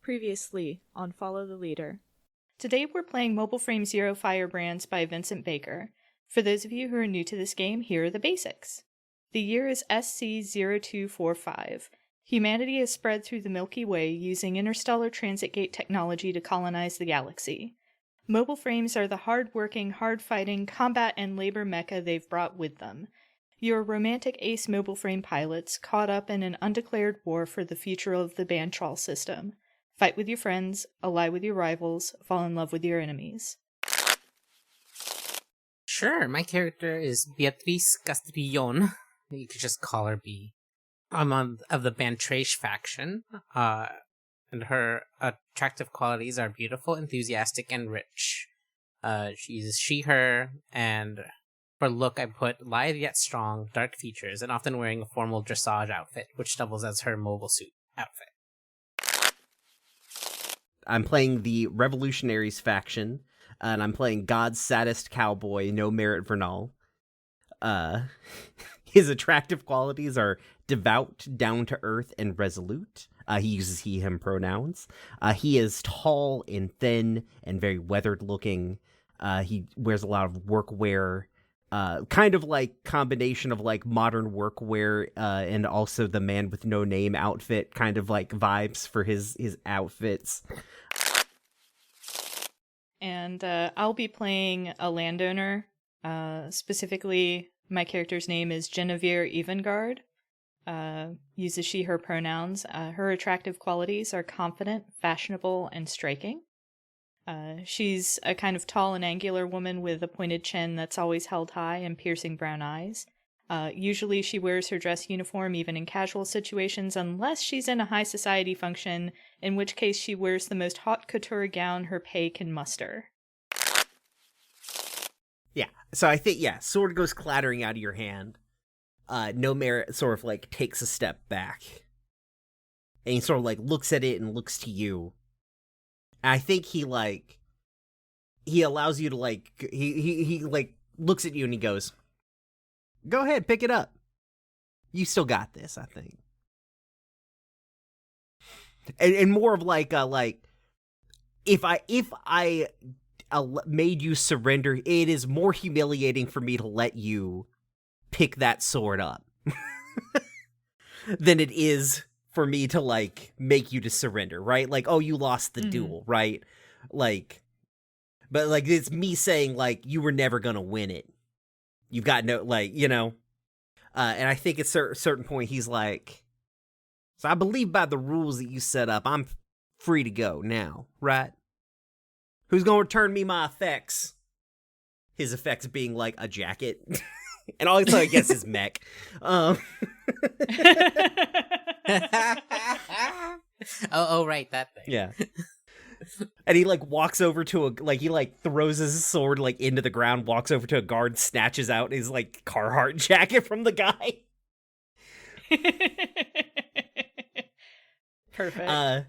Previously on Follow the Leader. Today we're playing Mobile Frame Zero Firebrands by Vincent Baker. For those of you who are new to this game, here are the basics. The year is SC0245. Humanity has spread through the Milky Way using interstellar transit gate technology to colonize the galaxy. Mobile frames are the hard-working, hard-fighting, combat and labor mecha they've brought with them. You're romantic ace mobile frame pilots caught up in an undeclared war for the future of the Bantrol system. Fight with your friends, ally with your rivals, fall in love with your enemies. Sure, my character is Beatriz Castrillon. You could just call her B. I'm of the Bantrache faction, and her attractive qualities are beautiful, enthusiastic, and rich. She's she/her, and for look I put lithe yet strong, dark features, and often wearing a formal dressage outfit, which doubles as her mobile suit outfit. I'm playing the Revolutionaries faction, and I'm playing God's saddest cowboy, No Merit Vernal. His attractive qualities are devout, down-to-earth, and resolute. He uses he/him pronouns. He is tall and thin and very weathered-looking. He wears a lot of workwear, kind of like combination of like modern workwear and also the man with no name outfit kind of like vibes for his outfits. And I'll be playing a landowner. Specifically, my character's name is Genevieve Evengard. Uses she/her pronouns. Her attractive qualities are confident, fashionable, and striking. She's a kind of tall and angular woman with a pointed chin that's always held high and piercing brown eyes. Usually she wears her dress uniform even in casual situations unless she's in a high society function, in which case she wears the most haute couture gown her pay can muster. Yeah, so I think, sword goes clattering out of your hand. No Merit sort of like takes a step back. And he sort of like looks at it and looks to you. And I think he allows you to like, he like looks at you and he goes, "Go ahead, pick it up. You still got this, I think." And more of like if I made you surrender, it is more humiliating for me to let you pick that sword up than it is for me to like make you to surrender, right? Like, oh, you lost the duel, right? Like, but like it's me saying like you were never gonna win it. You've got no, like, you know, and I think at a certain point he's like, "So I believe by the rules that you set up, I'm free to go now, right? Who's gonna return me my effects?" His effects being like a jacket, and all I guess is mech. Oh, right, that thing. Yeah. And he like walks over to he like throws his sword like into the ground, walks over to a guard, snatches out his like Carhartt jacket from the guy. Perfect.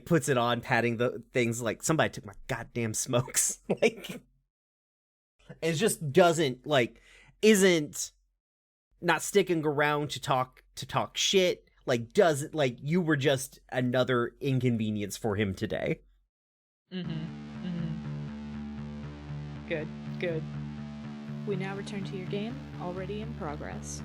Puts it on, patting the things like somebody took my goddamn smokes. Like, it just isn't not sticking around to talk shit. Like, you were just another inconvenience for him today. Good. We now return to your game, already in progress.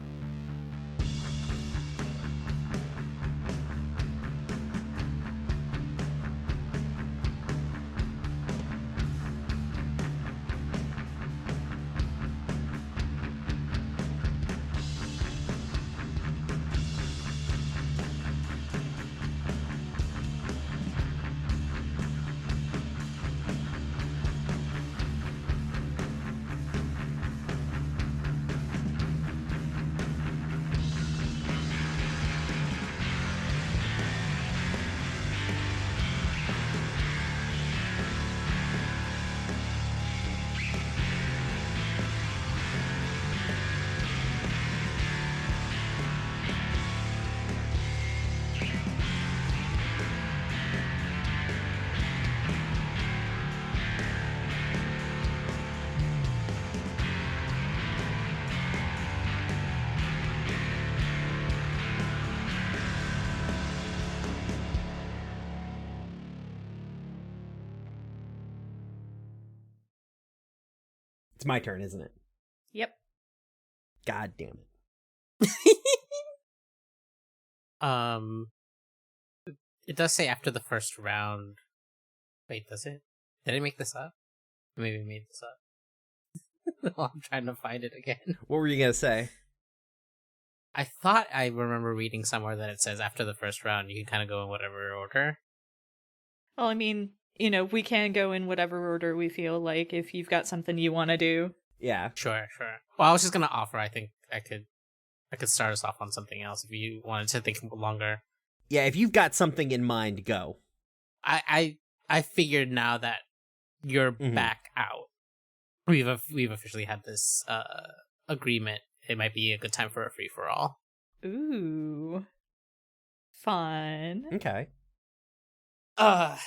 It's my turn, isn't it? Yep. God damn it. It does say after the first round. Wait, does it? Did I make this up? Maybe I made this up. No, I'm trying to find it again. What were you going to say? I thought I remember reading somewhere that it says after the first round, you can kind of go in whatever order. Well, I mean, we can go in whatever order we feel like if you've got something you want to do. Yeah. Sure. Well, I was just going to offer, I think I could start us off on something else if you wanted to think longer. Yeah, if you've got something in mind, go. I figured now that you're back out. We've officially had this agreement. It might be a good time for a free-for-all. Ooh. Fun. Okay.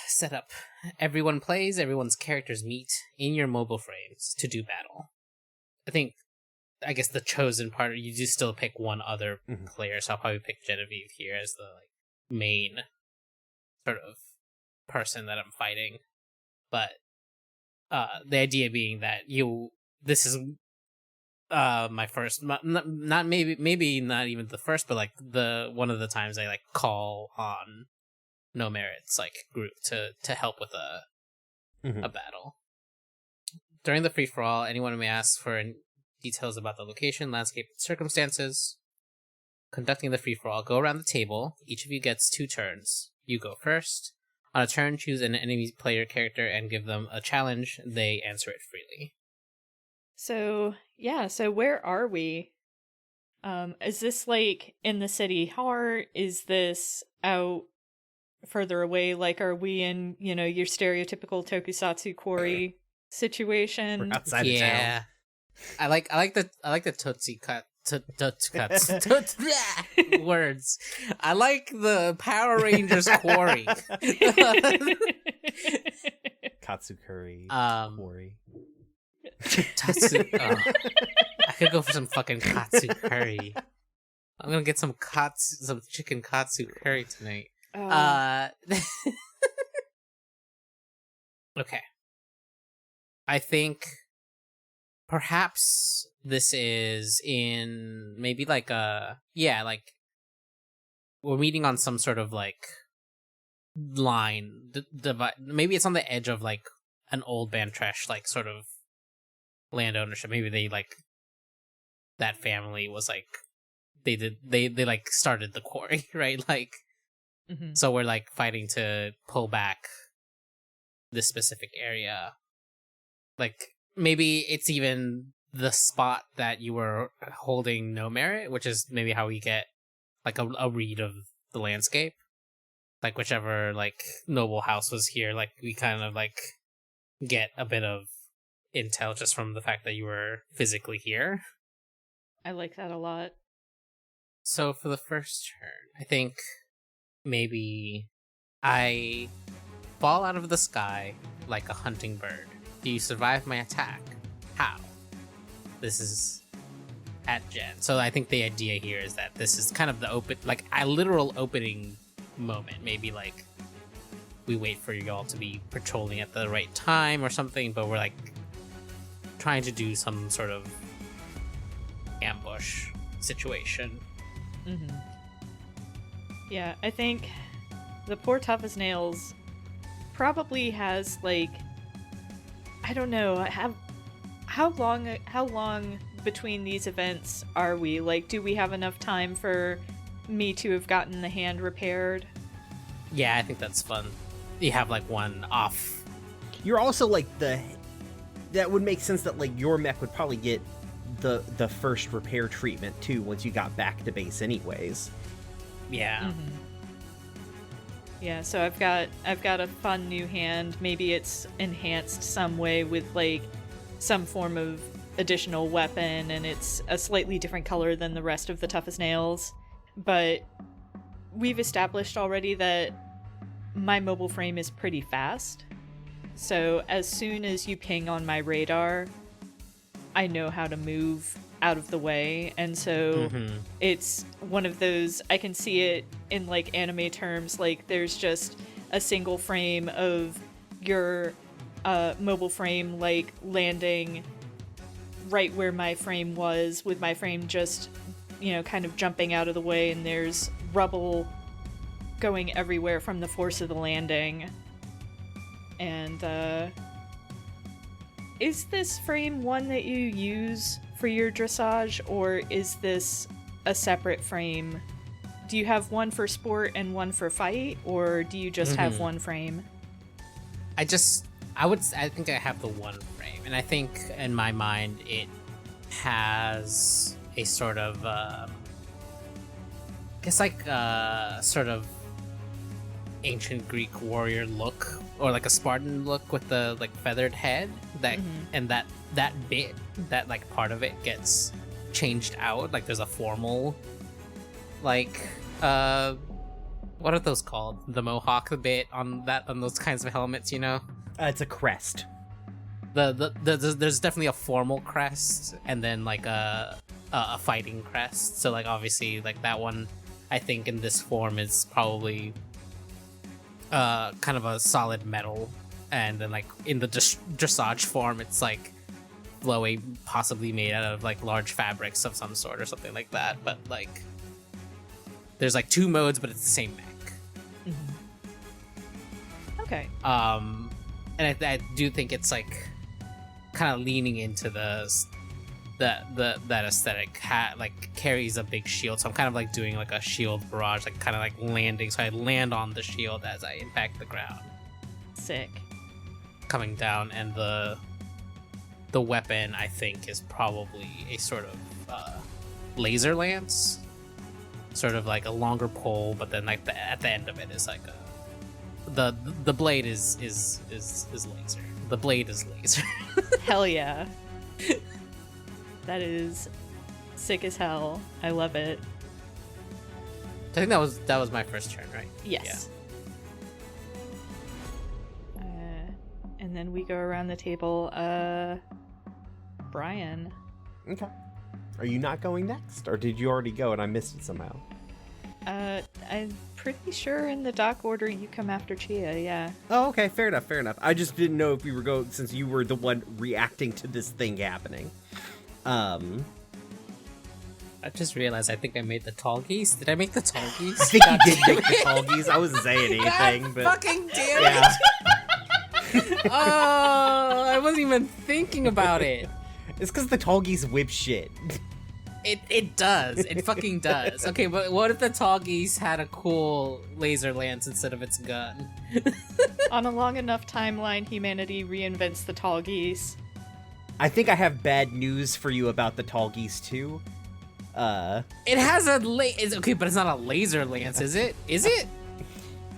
Setup. Everyone plays, everyone's characters meet in your mobile frames to do battle. I guess the chosen part, you do still pick one other player, so I'll probably pick Genevieve here as the main sort of person that I'm fighting. But the idea being that this is my first, not maybe not even the first, but one of the times I call on No Merit's group to help with a battle. During the free for all, anyone may ask for details about the location, landscape, and circumstances. Conducting the free for all, go around the table. Each of you gets 2 turns. You go first. On a turn, choose an enemy player character and give them a challenge. They answer it freely. So where are we? Is this in the city heart? Is this out further away? Are we in, your stereotypical tokusatsu quarry situation? We're outside of town. I like the Tootsie cuts. Words. I like the Power Rangers quarry. Katsu curry. Quarry. Tatsu. I could go for some fucking katsu curry. I'm gonna get some chicken katsu curry tonight. Okay. I think perhaps this is in maybe we're meeting on some sort of line. Maybe it's on the edge of an old Bantrash sort of land ownership. Maybe they that family was they started the quarry, right? So we're fighting to pull back this specific area. Maybe it's even the spot that you were holding No Merit, which is maybe how we get a read of the landscape. Whichever noble house was here, we kind of get a bit of intel just from the fact that you were physically here. I like that a lot. So for the first turn, I think maybe I fall out of the sky like a hunting bird. Do you survive my attack? How? This is at Jen. So I think the idea here is that this is kind of the a literal opening moment. Maybe we wait for y'all to be patrolling at the right time or something, but we're trying to do some sort of ambush situation. Yeah, I think the poor Tough as Nails probably has I don't know, how long between these events are we? Do we have enough time for me to have gotten the hand repaired? Yeah, I think that's fun. You have one off. You're also that would make sense that your mech would probably get the first repair treatment too once you got back to base anyways. Yeah. Yeah, so I've got a fun new hand. Maybe it's enhanced some way with some form of additional weapon, and it's a slightly different color than the rest of the Tough as Nails. But we've established already that my mobile frame is pretty fast. So as soon as you ping on my radar, I know how to move out of the way, and so it's one of those, I can see it in anime terms, there's just a single frame of your mobile frame landing right where my frame was, with my frame just, kind of jumping out of the way, and there's rubble going everywhere from the force of the landing. And, is this frame one that you use for your dressage, or is this a separate frame? Do you have one for sport and one for fight, or do you just have one frame? I think I have the one frame, and I think in my mind it has a sort of, sort of ancient Greek warrior look, or like a Spartan look with the like feathered head. And that bit, that like part of it gets changed out. Like there's a formal, like what are those called? The mohawk bit on those kinds of helmets, It's a crest. There's definitely a formal crest, and then like a fighting crest. So like obviously like that one, I think in this form is probably kind of a solid metal, and then like in the dressage form, it's like flowy, possibly made out of like large fabrics of some sort or something like that. But like there's like two modes, but it's the same mech. Okay. And I do think it's like kind of leaning into that aesthetic. Like carries a big shield, so I'm kind of like doing like a shield barrage, like kind of like landing. So I land on the shield as I impact the ground. Sick. Coming down, and the weapon I think is probably a sort of laser lance, sort of like a longer pole, but then like at the end of it is like the blade is laser. The blade is laser. Hell yeah. That is sick as hell. I love it. I think that was my first turn, right? Yes. Yeah. And then we go around the table. Brian. Okay. Are you not going next, or did you already go and I missed it somehow? I'm pretty sure in the dock order you come after Chia, yeah. Oh, okay, fair enough. I just didn't know if we were going, since you were the one reacting to this thing happening. I just realized I think I made the tall geese. Did I make the tall geese? I think you did make the tall geese. I wasn't saying anything, but fucking damn it! Oh, I wasn't even thinking about it. It's because the tall geese whip shit. It does. It fucking does. Okay, but what if the tall geese had a cool laser lance instead of its gun? On a long enough timeline, humanity reinvents the tall geese. I think I have bad news for you about the tall geese too. It has okay, but it's not a laser lance, is it? Is it?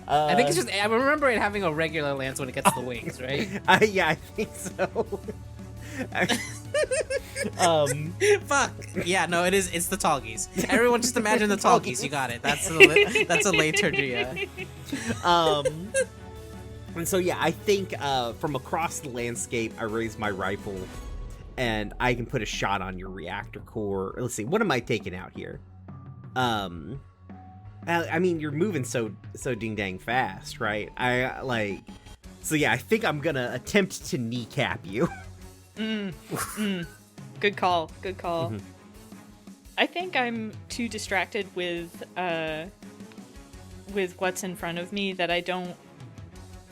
I think it's just. I remember it having a regular lance when it gets the wings, right? Yeah, I think so. Fuck. Yeah, no, it is. It's the tall geese. Everyone, just imagine the tall geese. You got it. That's a liturgia. And so yeah, I think from across the landscape, I raise my rifle, and I can put a shot on your reactor core. Let's see, what am I taking out here? I mean, you're moving so ding dang fast, right? So yeah, I think I'm gonna attempt to kneecap you. Good call. Mm-hmm. I think I'm too distracted with what's in front of me that I don't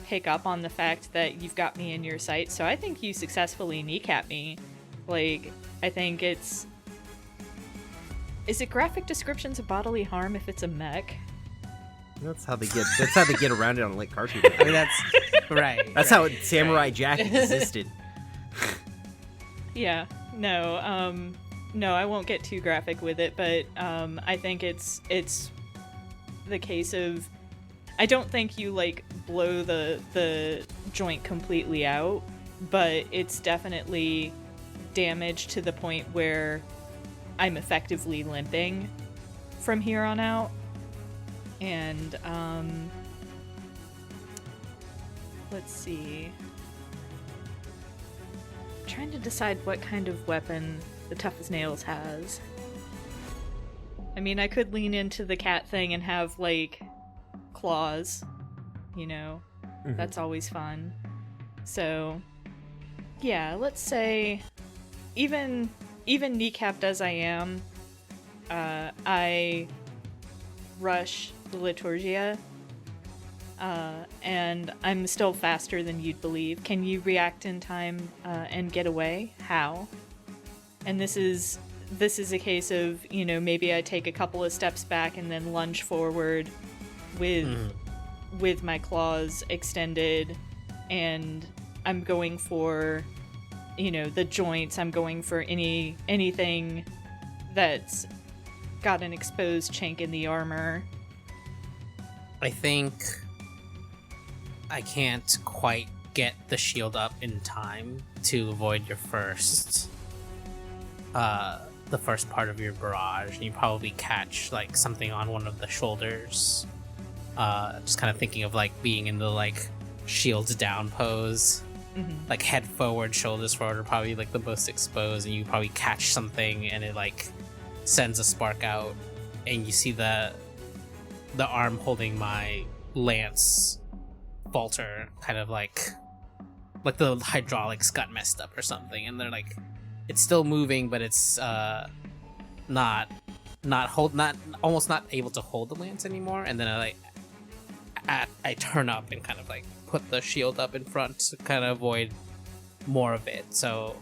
pick up on the fact that you've got me in your sight. So I think you successfully kneecap me. Like, I think it's... Is it graphic descriptions of bodily harm if it's a mech? That's how they get around it on like cartoon. I mean, that's right. That's how Samurai Jack existed. Yeah. No, I won't get too graphic with it, but I think it's the case of, I don't think you like blow the joint completely out, but it's definitely damaged to the point where I'm effectively limping from here on out. And let's see. I'm trying to decide what kind of weapon the Tough as Nails has. I mean, I could lean into the cat thing and have, like, claws, you know? Mm-hmm. That's always fun. So, yeah, let's say even kneecapped as I am, I rush the Liturgia, and I'm still faster than you'd believe. Can you react in time and get away? How? And this is a case of, maybe I take a couple of steps back and then lunge forward with my claws extended, and I'm going for, the joints. I'm going for anything that's got an exposed chink in the armor. I think I can't quite get the shield up in time to avoid your the first part of your barrage, and you probably catch like something on one of the shoulders. Just kind of thinking of like being in the like shields down pose, like head forward, shoulders forward are probably like the most exposed, and you probably catch something and it like sends a spark out, and you see the arm holding my lance falter, kind of like the hydraulics got messed up or something, and they're like, it's still moving, but it's not almost not able to hold the lance anymore. And then I turn up and kind of like put the shield up in front to kind of avoid more of it. So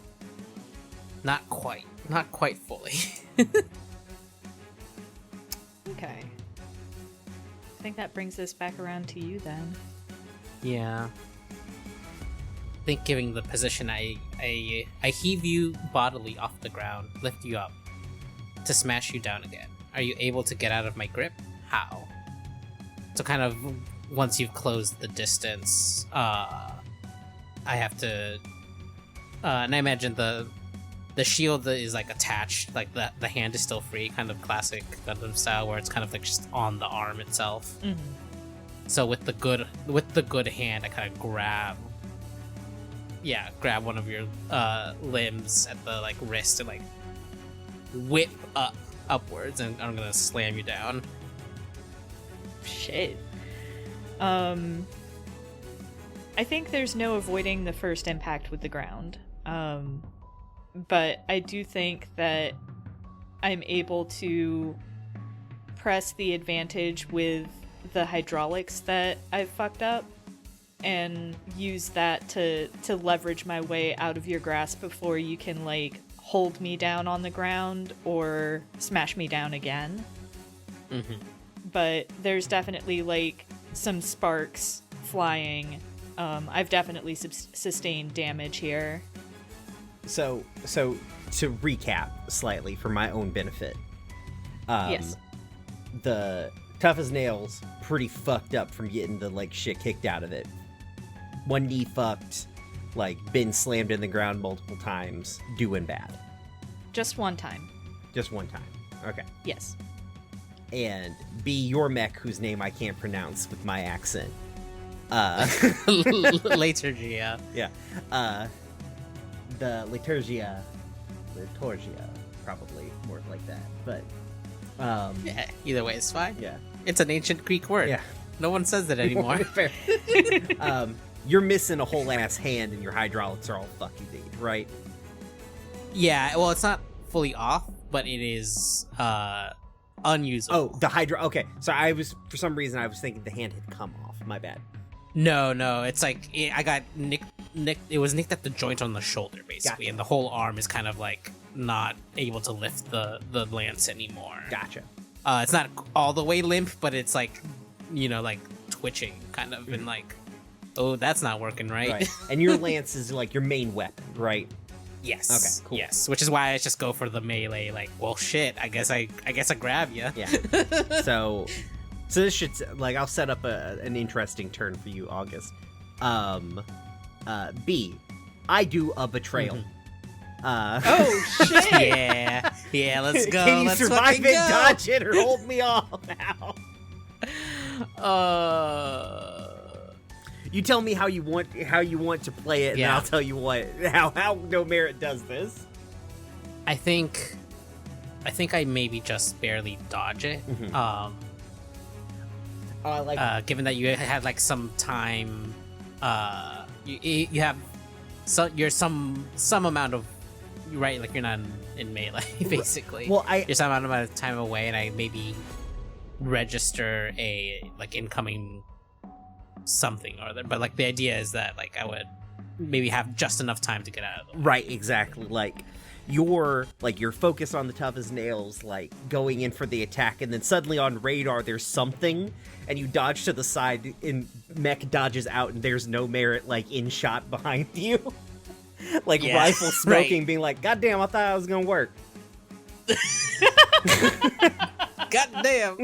not quite fully. Okay. I think that brings us back around to you then. Yeah. I think given the position, I heave you bodily off the ground, lift you up, to smash you down again. Are you able to get out of my grip? How? So kind of once you've closed the distance, I have to, and I imagine the shield is like attached, like the hand is still free, kind of classic Gundam style, where it's kind of like just on the arm itself. Mm-hmm. So with the good hand, I kind of grab one of your limbs at the like wrist and like whip upwards, and I'm gonna slam you down. Shit. I think there's no avoiding the first impact with the ground. But I do think that I'm able to press the advantage with the hydraulics that I've fucked up, and use that to leverage my way out of your grasp before you can like hold me down on the ground or smash me down again. Mm-hmm. But there's definitely like some sparks flying. I've definitely sustained damage here. So to recap slightly for my own benefit, yes, the Tough as Nails pretty fucked up from getting the like shit kicked out of it. One knee fucked, like been slammed in the ground multiple times, doing bad. Just one time. Just one time. Okay. Yes. And B, your mech, whose name I can't pronounce with my accent. Liturgia. Yeah. The Liturgia, probably more like that. But yeah, either way, it's fine. Yeah. It's an ancient Greek word. Yeah. No one says it anymore. Fair. You're missing a whole ass hand, and your hydraulics are all fucking deed, right? Yeah. Well, it's not fully off, but it is unusable. Oh, the Okay. So for some reason I was thinking the hand had come off. My bad. No. It's like I got nicked. It was nicked at the joint on the shoulder, basically, Gotcha. And the whole arm is kind of like not able to lift the lance anymore. Gotcha. It's not all the way limp, but it's like, like twitching, kind of, and like, oh, that's not working right. And your lance is like your main weapon, right? Yes. Okay. Cool. Yes, which is why I just go for the melee. Like, well, shit. I guess I grab you. Yeah. So this should like I'll set up an interesting turn for you, August. B, I do a betrayal. Mm-hmm. Oh shit! yeah. Let's go. Can you let's survive fucking it, go. dodge it, or hold me off now? You tell me how you want to play it, and Yeah. I'll tell you how No Merit does this. I think I maybe just barely dodge it. Mm-hmm. Given that you had like some time, you have you're some amount of right, like you're not in melee, basically. Well, you're some amount of time away, and I maybe register a like incoming something or other. But like the idea is that like I would maybe have just enough time to get out of the way. Right, exactly. Like you're focused on the tough as nails, like going in for the attack, and then suddenly on radar there's something, and you dodge to the side, and Mech dodges out, and there's no merit like in shot behind you. Like rifle smoking, right. Being like, God damn, I thought I was gonna work. God damn.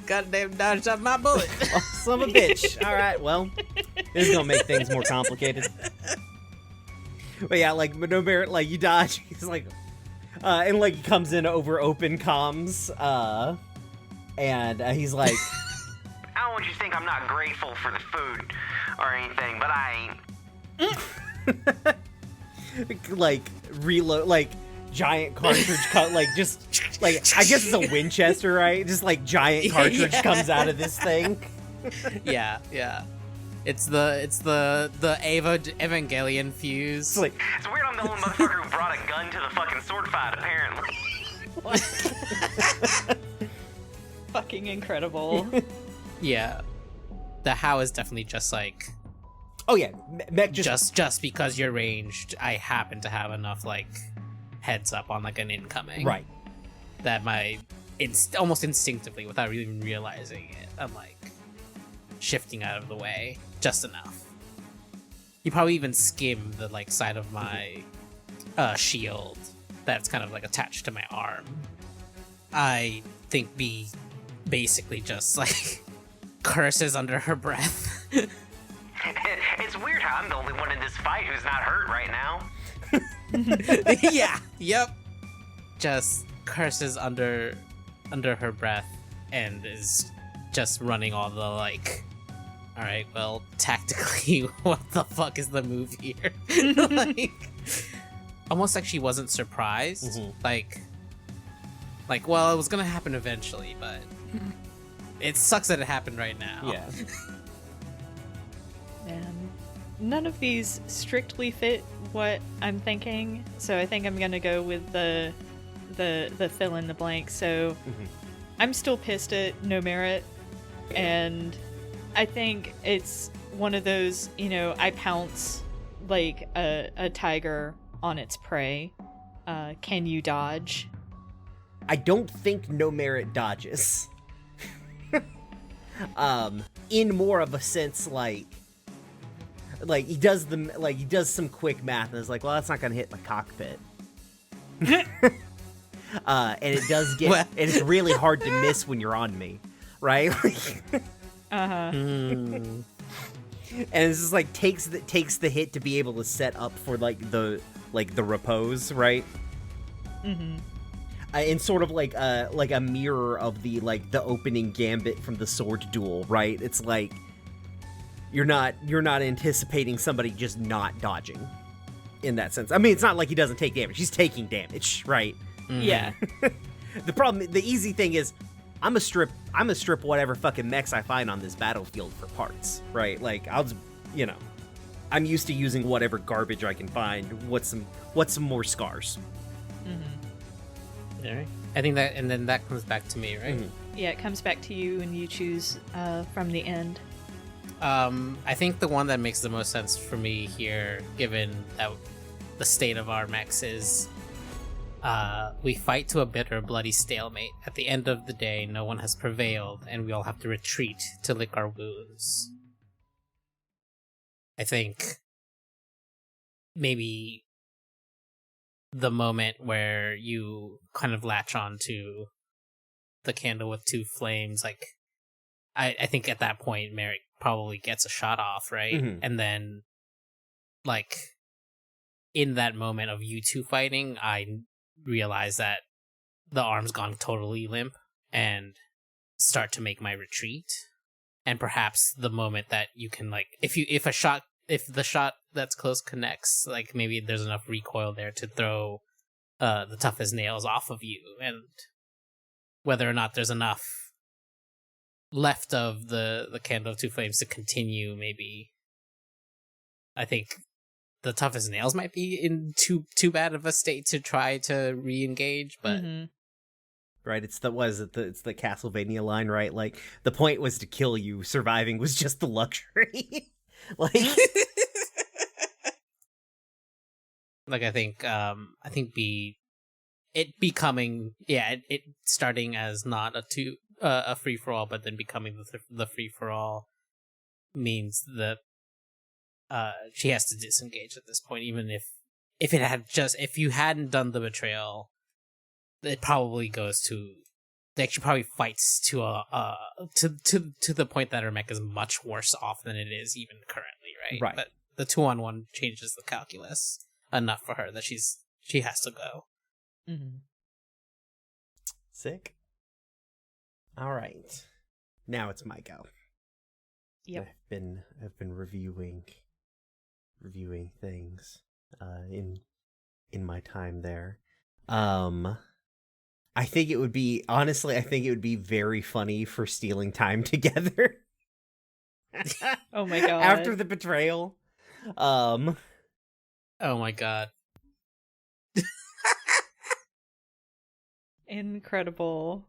Goddamn dodged out my bullet. Oh, son of a bitch. Alright, well, this is gonna make things more complicated. But yeah, like, no merit, like, you dodge, he's like, and like, he comes in over open comms, and he's like, I don't want you to think I'm not grateful for the food or anything, but I ain't. Like, reload, like, giant cartridge cut, like, just, like, I guess it's a Winchester, right? Just, like, giant cartridge comes out of this thing. Yeah. It's the Ava Evangelion fuse. It's weird I'm the only motherfucker who brought a gun to the fucking sword fight, apparently. Fucking incredible. Yeah. The how is definitely just like... Oh yeah, Mech just because you're ranged, I happen to have enough, like, heads up on, like, an incoming. Right. That almost instinctively, without even realizing it, I'm, like, shifting out of the way just enough. You probably even skim the like side of my shield that's kind of like attached to my arm. I think B basically just like curses under her breath. It's weird how I'm the only one in this fight who's not hurt right now. Yeah, yep. Just curses under her breath and is just running all the like, all right, well, tactically, what the fuck is the move here? Like, almost like she wasn't surprised. Mm-hmm. Like, well, it was gonna happen eventually, but it sucks that it happened right now. Yeah. And none of these strictly fit what I'm thinking, so I think I'm gonna go with the fill in the blank. So I'm still pissed at No Merit, and I think it's one of those, I pounce like a tiger on its prey. Can you dodge? I don't think No Merit dodges. In more of a sense, like he does some quick math and is like, well, that's not gonna hit my cockpit. And it does get, and it's really hard to miss when you're on me, right? And it's just like takes the hit to be able to set up for the repose, right? And sort of like a mirror of the opening gambit from the sword duel, right? It's like you're not anticipating somebody just not dodging in that sense. I mean, it's not like he doesn't take damage. He's taking damage, right? Yeah. The easy thing is I'm a strip whatever fucking mechs I find on this battlefield for parts, right? Like I'll just, I'm used to using whatever garbage I can find. What's some more scars? All right. I think that, and then that comes back to me, right? Yeah, it comes back to you, and you choose from the end. I think the one that makes the most sense for me here, given that the state of our mechs, is we fight to a bitter, bloody stalemate. At the end of the day, no one has prevailed, and we all have to retreat to lick our wounds. I think maybe the moment where you kind of latch on to the candle with two flames, like, I think at that point, Merrick probably gets a shot off, right? And then, like, in that moment of you two fighting, I realize that the arm's gone totally limp and start to make my retreat. And perhaps the moment that you can, like, if the shot that's close connects, like, maybe there's enough recoil there to throw the tough as nails off of you, and whether or not there's enough left of the candle of two flames to continue, maybe. I think the toughest nails might be in too bad of a state to try to re-engage, but right, it's the Castlevania line, right? Like, the point was to kill you, surviving was just the luxury. Like, like I think it becoming it starting as not a free for all, but then becoming the free for all means that she has to disengage at this point, even if you hadn't done the betrayal, it probably goes to, like, she probably fights to the point that her mech is much worse off than it is even currently, right? Right. But the 2-on-1 changes the calculus enough for her that she has to go. Sick. All right, now it's my go. Yep. I've been reviewing things in my time there. I think it would be very funny for stealing time together. Oh my god. After the betrayal. Oh my god. Incredible.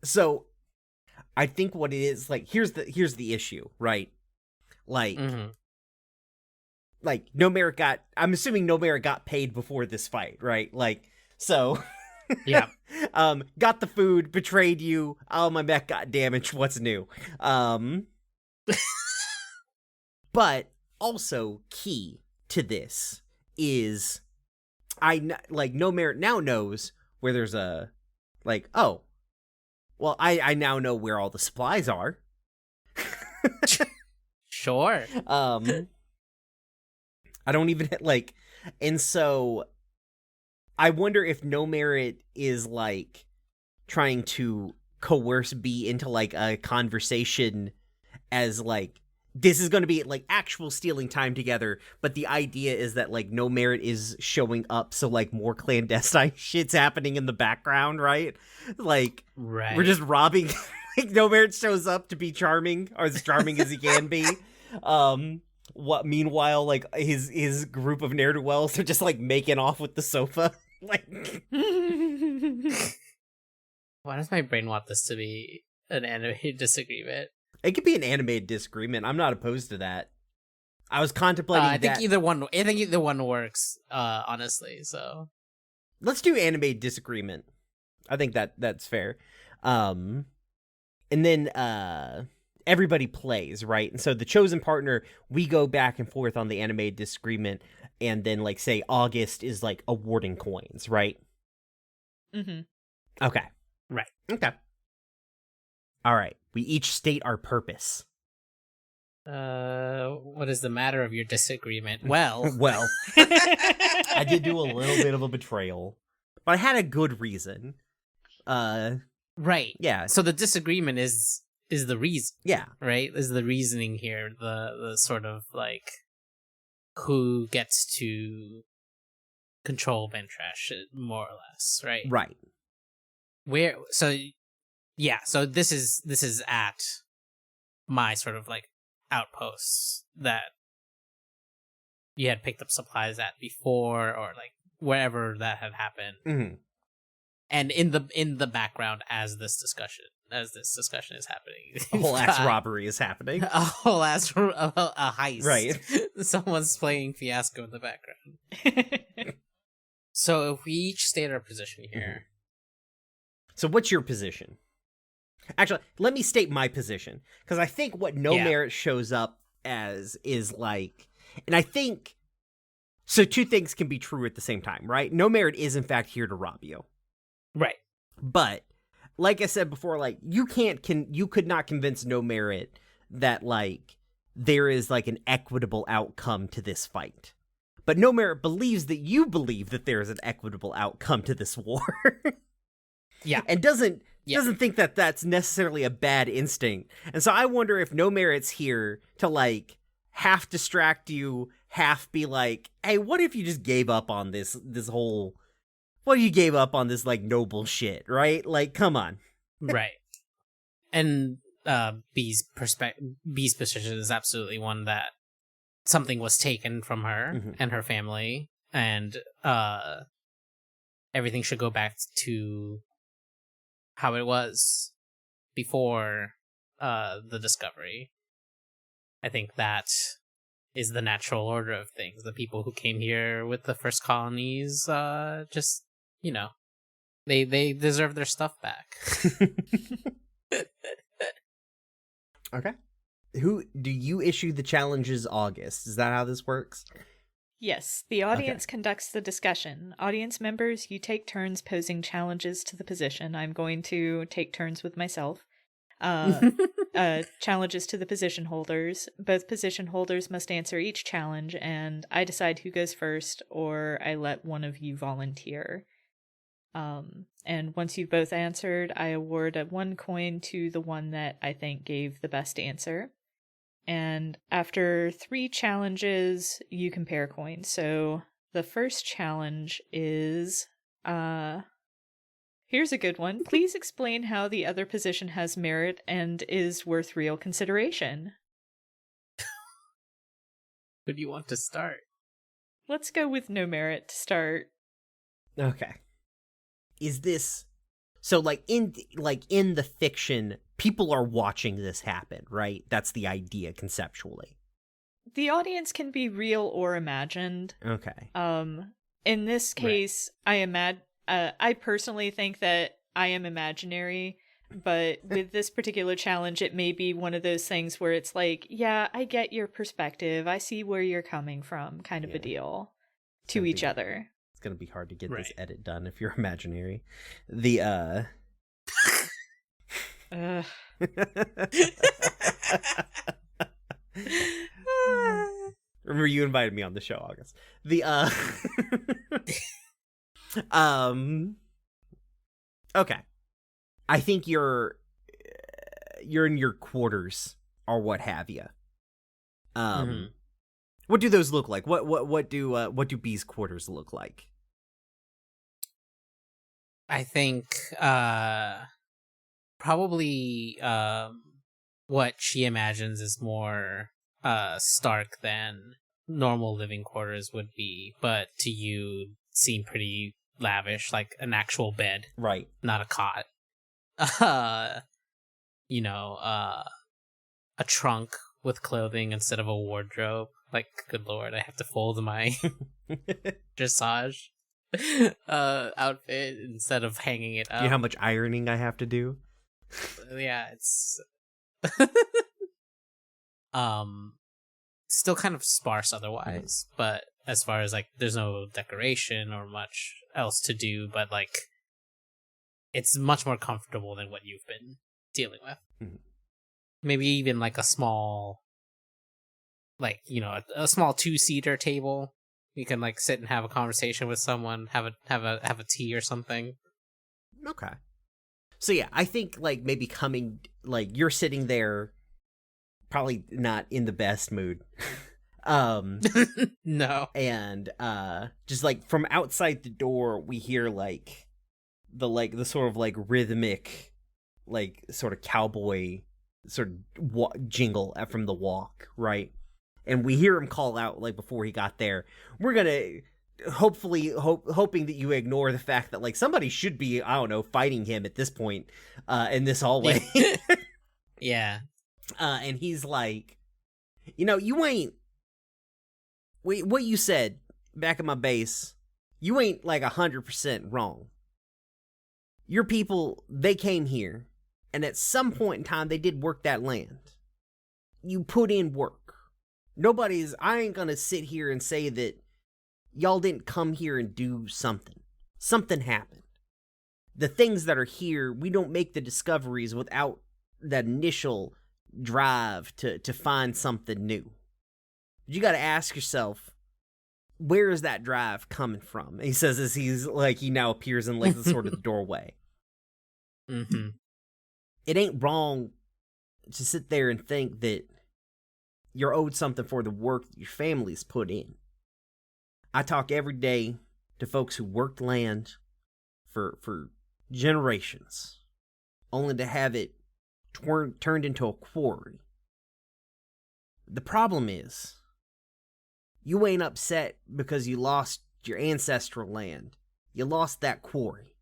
So, I think what it is, like, here's the issue, right? Like, like, I'm assuming No Merit got paid before this fight, right? Like, so, yeah. Got the food, betrayed you, oh, my mech got damaged, what's new? But also key to this is, No Merit now knows where there's a, like, oh, well, I now know where all the supplies are. Sure. I don't even, like, and so I wonder if No Merit is, like, trying to coerce B into, like, a conversation as, like, this is going to be, like, actual stealing time together, but the idea is that, like, No Merit is showing up, so, like, more clandestine shit's happening in the background, right? Like, right. We're just robbing, like, No Merit shows up to be charming, or as charming as he can be. Meanwhile, like, his group of ne'er-do-wells are just, like, making off with the sofa. Like, why does my brain want this to be an animated disagreement? it could be an animated disagreement. I'm not opposed to that. I was contemplating I think either one works, honestly, so. Let's do animated disagreement. I think that's fair. And then everybody plays, right? And so the chosen partner, we go back and forth on the animated disagreement, and then, like, say August is, like, awarding coins, right? Okay. Right. Okay. All right. We each state our purpose. What is the matter of your disagreement? Well, I did do a little bit of a betrayal, but I had a good reason. Right. Yeah. So the disagreement is the reason. Yeah. Right? Is the reasoning here, the sort of, like, who gets to control Ventrash, more or less, right? Right. So this is at my sort of, like, outposts that you had picked up supplies at before, or, like, wherever that had happened. Mm-hmm. And in the background, as this discussion is happening, A whole ass robbery is happening. A whole ass a heist. Right. Someone's playing Fiasco in the background. So if we each state our position here. So what's your position? Actually, let me state my position, because I think what No Merit shows up as is, like, and I think, so two things can be true at the same time, right? No Merit is in fact here to rob you. Right. But, like I said before, like, you could not convince No Merit that, like, there is, like, an equitable outcome to this fight. But No Merit believes that you believe that there is an equitable outcome to this war. Yeah. And doesn't think that that's necessarily a bad instinct. And so I wonder if No Merit's here to, like, half distract you, half be like, hey, what if you just gave up on this whole, what if you gave up on this, like, noble shit, right? Like, come on. Right. And B's position is absolutely one that something was taken from her and her family, and everything should go back to how it was before the discovery. I think that is the natural order of things. The people who came here with the first colonies, just, you know, they deserve their stuff back. Okay. Who do you issue the challenges, August? Is that how this works? Yes, the audience conducts the discussion. Audience members, you take turns posing challenges to the position. I'm going to take turns with myself. Challenges to the position holders. Both position holders must answer each challenge, and I decide who goes first, or I let one of you volunteer. And once you've both answered, I award one coin to the one that I think gave the best answer. And after 3 challenges, you compare coins. So the first challenge is, here's a good one. Please explain how the other position has merit and is worth real consideration. Who do you want to start? Let's go with no merit to start. Okay. Is this so in the fiction, people are watching this happen, right? That's the idea conceptually. The audience can be real or imagined. Okay. In this case, right. I personally think that I am imaginary, but with this particular challenge, it may be one of those things where it's like, yeah, I get your perspective. I see where you're coming from, kind of a deal to each other. It's going to be hard to get this edit done if you're imaginary. The, Remember, you invited me on the show, August. The, okay. I think you're in your quarters or what have you. What do those look like? What do B's quarters look like? I think probably what she imagines is more stark than normal living quarters would be, but to you seem pretty lavish, like an actual bed, right? Not a cot. A trunk with clothing instead of a wardrobe. Like, good lord, I have to fold my dressage outfit instead of hanging it up. Do you know how much ironing I have to do? Yeah, it's still kind of sparse otherwise, but as far as like there's no decoration or much else to do, but like it's much more comfortable than what you've been dealing with. Maybe even like a small, like, you know, a small 2-seater table. You can like sit and have a conversation with someone, have a tea or something. Okay. So yeah, I think like maybe coming, like you're sitting there, probably not in the best mood. No. And just like from outside the door, we hear like the sort of like rhythmic, like sort of cowboy sort of jingle from the walk, right? And we hear him call out like before he got there. We're gonna hoping that you ignore the fact that like somebody should be, I don't know, fighting him at this point in this hallway. Yeah. And he's like, you know, you ain't. What you said back at my base, you ain't like 100% wrong. Your people, they came here, and at some point in time, they did work that land. You put in work. I ain't gonna sit here and say that y'all didn't come here and do something. Something happened. The things that are here, we don't make the discoveries without that initial drive to find something new. You gotta ask yourself, where is that drive coming from? He says as he now appears in like the sort of doorway. Mm-hmm. It ain't wrong to sit there and think that you're owed something for the work that your family's put in. I talk every day to folks who worked land for generations, only to have it turned into a quarry. The problem is, you ain't upset because you lost your ancestral land. You lost that quarry.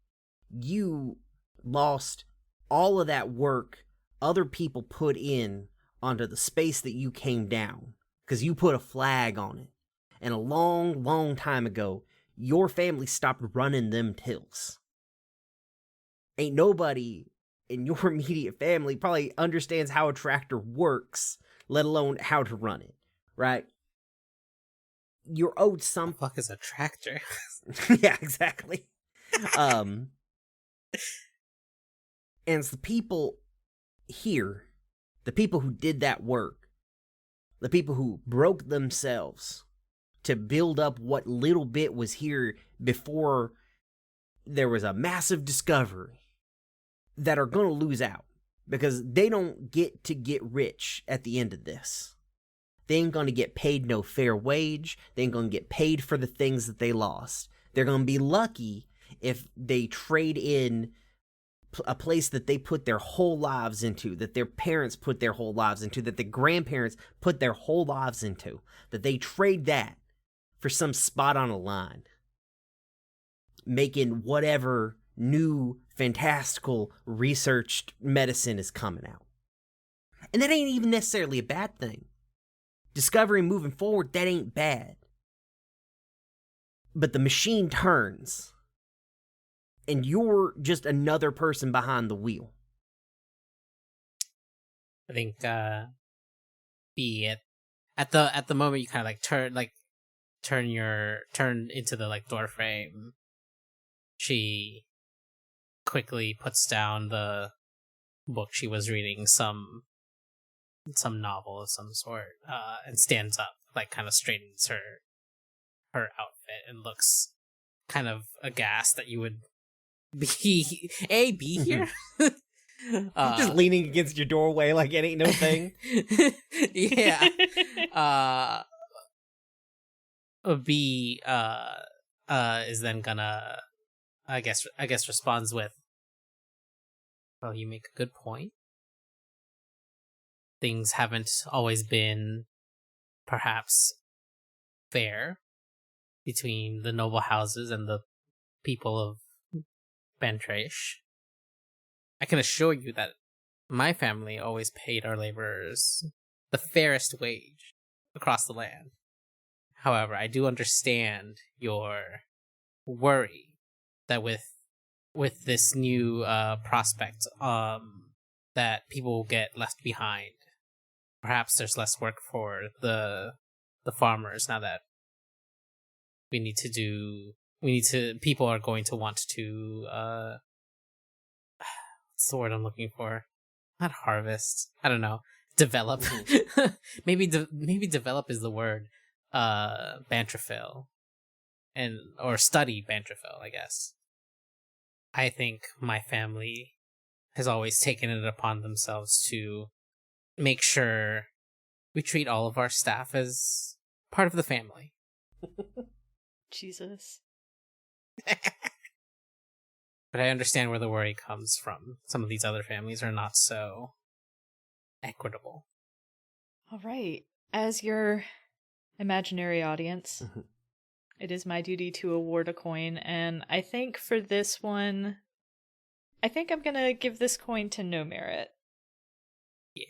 You lost all of that work other people put in onto the space that you came down, because you put a flag on it. And a long, long time ago, your family stopped running them tills. Ain't nobody in your immediate family probably understands how a tractor works, let alone how to run it, right? You're owed some... The fuck is a tractor? Yeah, exactly. And it's the people here, the people who did that work, the people who broke themselves to build up what little bit was here before there was a massive discovery, that are going to lose out, because they don't get to get rich at the end of this. They ain't going to get paid no fair wage. They ain't going to get paid for the things that they lost. They're going to be lucky if they trade in a place that they put their whole lives into, that their parents put their whole lives into, that the grandparents put their whole lives into, that they trade that for some spot on a line, making whatever new, fantastical, researched medicine is coming out. And that ain't even necessarily a bad thing. Discovery moving forward, that ain't bad. But the machine turns, and you're just another person behind the wheel. I think be it at the moment you kind of turn into the like door frame. She quickly puts down the book she was reading, some novel of some sort, and stands up, like kind of straightens her outfit and looks kind of aghast that you would be here. Just leaning against your doorway like it ain't no thing. Yeah. B is then gonna I guess responds with, well, you make a good point. Things haven't always been perhaps fair between the noble houses and the people of Bantreish. I can assure you that my family always paid our laborers the fairest wage across the land. However, I do understand your worry that with this new prospect, that people will get left behind. Perhaps there's less work for the farmers now that people are going to want to what's the word I'm looking for? Not harvest. I don't know. Develop. maybe develop is the word. Banterfell. Or study Banterfell, I guess. I think my family has always taken it upon themselves to make sure we treat all of our staff as part of the family. Jesus. But I understand where the worry comes from. Some of these other families are not so equitable. All right. As your imaginary audience, it is my duty to award a coin, and I think for this one, I think I'm gonna give this coin to No Merit. Yeah.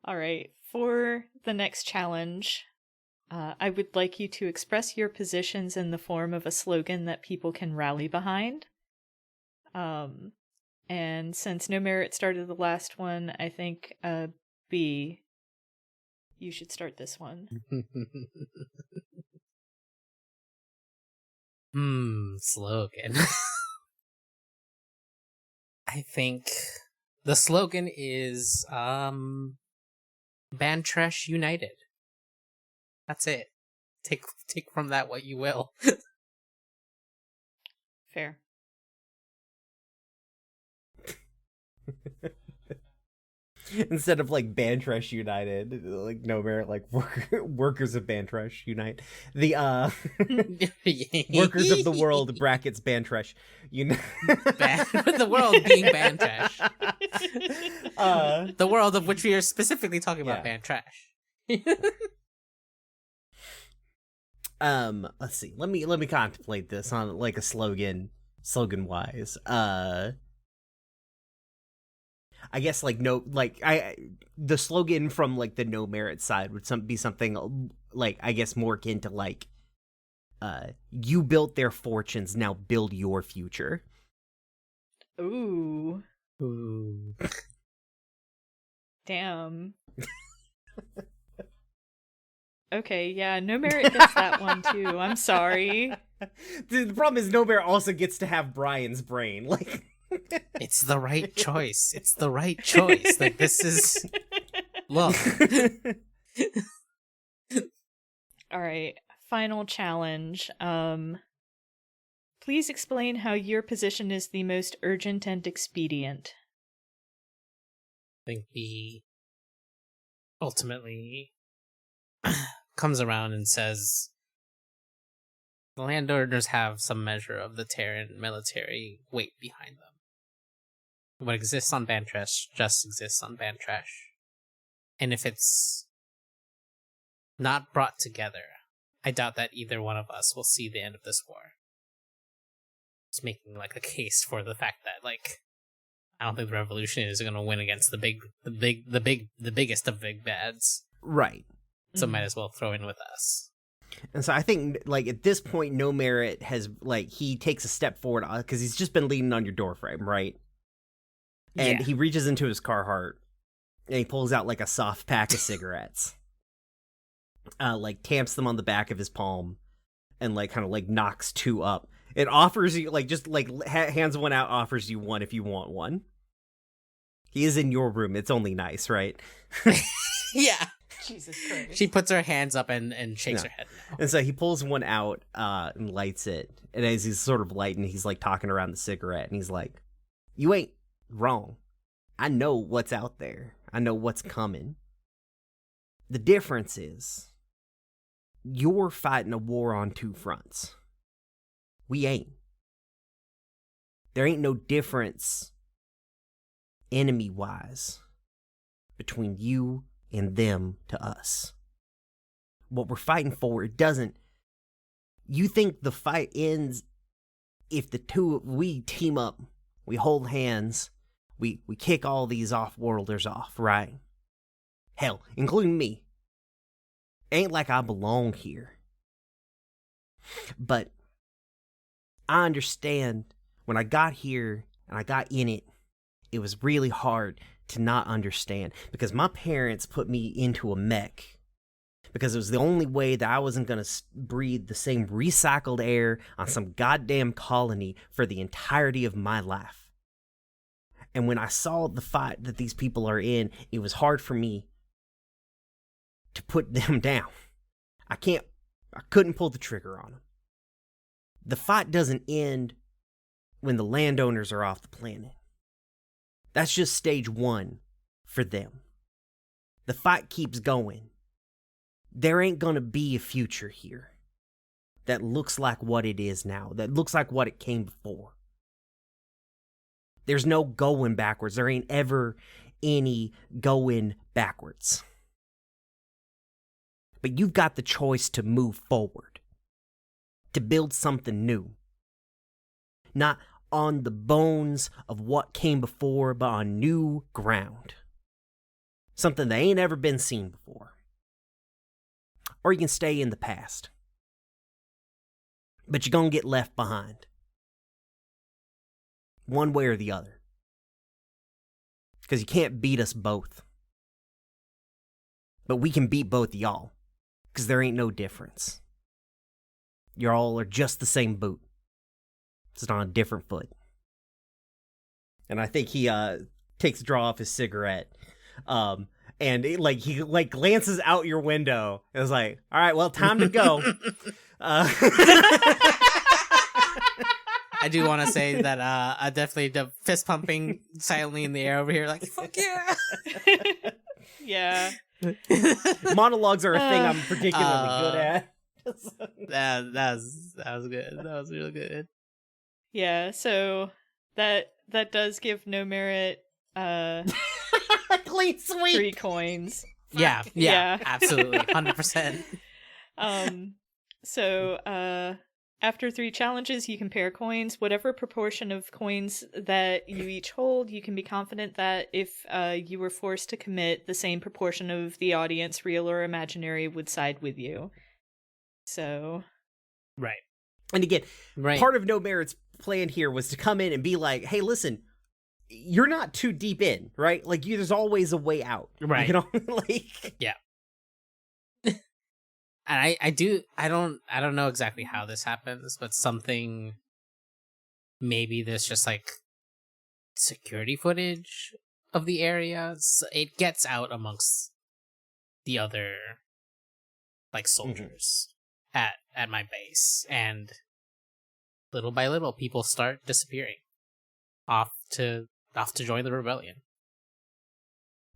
All right. For the next challenge, I would like you to express your positions in the form of a slogan that people can rally behind. And since No Merit started the last one, I think B, you should start this one. Slogan. I think the slogan is Bantreish United. That's it. Take from that what you will. Instead of like Bantrash United, like no merit, like workers of Bantrash Unite. The workers of the world brackets Bantrash Unite. The world being Bantrash. The world of which we are specifically talking about Bantrash. Let's see. Let me contemplate this on like a slogan wise. I guess like the slogan from like the no merit side would be something like, I guess, more akin to like you built their fortunes, now build your future. Ooh. Ooh. Damn. Okay, yeah, no merit gets that one too. I'm sorry. The problem is no merit also gets to have Brian's brain. Like it's the right choice. It's the right choice. Like this is look. All right, final challenge. Please explain how your position is the most urgent and expedient. I think he ultimately comes around and says the landowners have some measure of the Terran military weight behind them. What exists on Bantrash just exists on Bantrash. And if it's not brought together, I doubt that either one of us will see the end of this war. It's making like a case for the fact that like I don't think the revolutionaries are going to win against the biggest of big bads. Right. So might as well throw in with us. And so I think like at this point, no merit has like he takes a step forward because he's just been leaning on your doorframe, right? And he reaches into his Carhartt and he pulls out like a soft pack of cigarettes. Like tamps them on the back of his palm and like kind of like knocks two up. It offers you like just like hands one out, offers you one if you want one. He is in your room. It's only nice, right? Yeah. Jesus Christ. She puts her hands up and shakes her head no. And so he pulls one out and lights it. And as he's sort of lighting, he's like talking around the cigarette and he's like, "You ain't wrong. I know what's out there. I know what's coming. The difference is you're fighting a war on two fronts. We ain't. There ain't no difference enemy-wise between you and them to us. What we're fighting for, it doesn't... You think the fight ends if we team up, we hold hands, we kick all these off-worlders off, right? Hell, including me. Ain't like I belong here. But I understand when I got here and I got in it, it was really hard to not understand because my parents put me into a mech because it was the only way that I wasn't going to breathe the same recycled air on some goddamn colony for the entirety of my life. And when I saw the fight that these people are in, it was hard for me to put them down. I couldn't pull the trigger on them. The fight doesn't end when the landowners are off the planet. That's just stage one for them. The fight keeps going. There ain't gonna be a future here that looks like what it is now, that looks like what it came before. There's no going backwards. There ain't ever any going backwards. But you've got the choice to move forward, to build something new. Not on the bones of what came before, but on new ground. Something that ain't ever been seen before. Or you can stay in the past. But you're gonna get left behind. One way or the other. Because you can't beat us both. But we can beat both of y'all. Because there ain't no difference. You all are just the same boot. Just on a different foot. And I think he takes a draw off his cigarette. And he glances out your window. And is like, all right, well, time to go. I do want to say that I definitely the fist pumping silently in the air over here, like fuck yeah. Yeah. Monologues are a thing I'm particularly good at. that was good. That was real good. Yeah, so that does give No Merit Clean sweep. 3 coins. Yeah, absolutely, 100%. So after 3 challenges, you can pair coins. Whatever proportion of coins that you each hold, you can be confident that if you were forced to commit, the same proportion of the audience, real or imaginary, would side with you. So... Right. And again, Right. part of No Merit's plan here was to come in and be like, hey, listen, you're not too deep in, right? Like, there's always a way out. Right. You know, like... Yeah. And I don't know exactly how this happens, but something, maybe there's just like security footage of the area. So it gets out amongst the other like soldiers at my base, and little by little people start disappearing off to join the rebellion.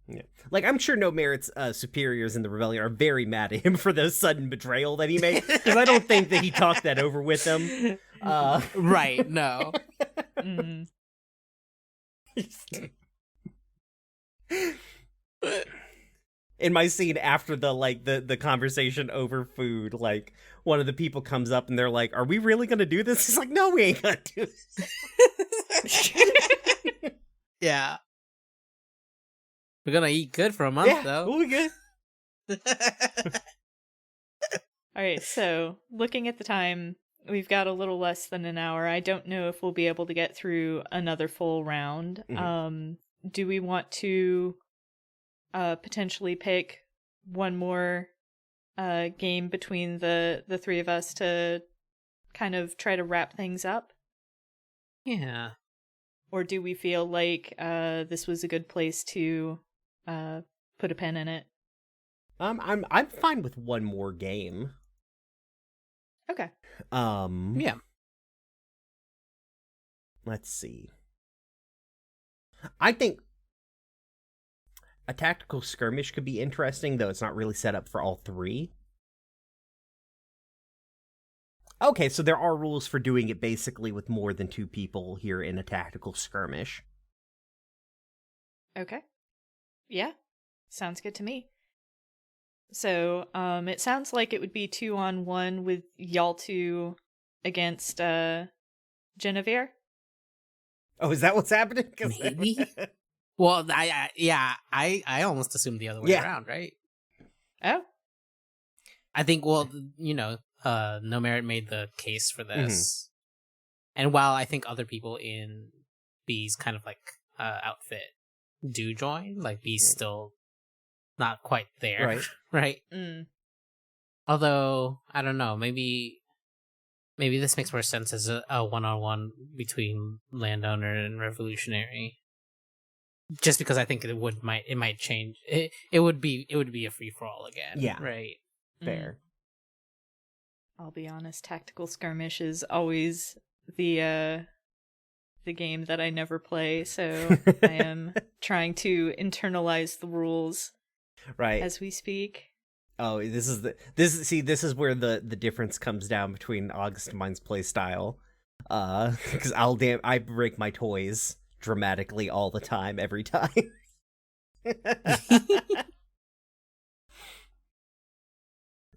Yeah. Like, I'm sure No Merit's superiors in the rebellion are very mad at him for the sudden betrayal that he made, because I don't think that he talked that over with them. Right, no. mm. In my scene after the conversation over food, like, one of the people comes up and they're like, are we really gonna do this? He's like, no, we ain't gonna do this. Yeah. We're gonna eat good for a month, though. We'll be good. Alright, so looking at the time, we've got a little less than an hour. I don't know if we'll be able to get through another full round. Do we want to potentially pick one more game between the 3 of us to kind of try to wrap things up? Yeah. Or do we feel like this was a good place to put a pin in it? I'm fine with one more game. Okay. Yeah. Let's see. I think a tactical skirmish could be interesting, though it's not really set up for all 3. Okay, so there are rules for doing it basically with more than 2 people here in a tactical skirmish. Okay. Yeah. Sounds good to me. So, it sounds like it would be 2-on-1 with y'all 2 against Genevieve. Oh, is that what's happening? Maybe. Well, I almost assumed the other way around, right? Oh. I think, well, No Merit made the case for this. And while I think other people in B's kind of like outfit do join, like B's still not quite there. Right. Right? Mm. Although, I don't know, maybe this makes more sense as a one-on-one between landowner and revolutionary. Just because I think it might change. It would be a free-for-all again. Yeah. Right. Fair. I'll be honest, tactical skirmish is always the game that I never play, so I am trying to internalize the rules as we speak. Oh, this is where the difference comes down between August and mine's play style. Because I break my toys dramatically all the time, every time.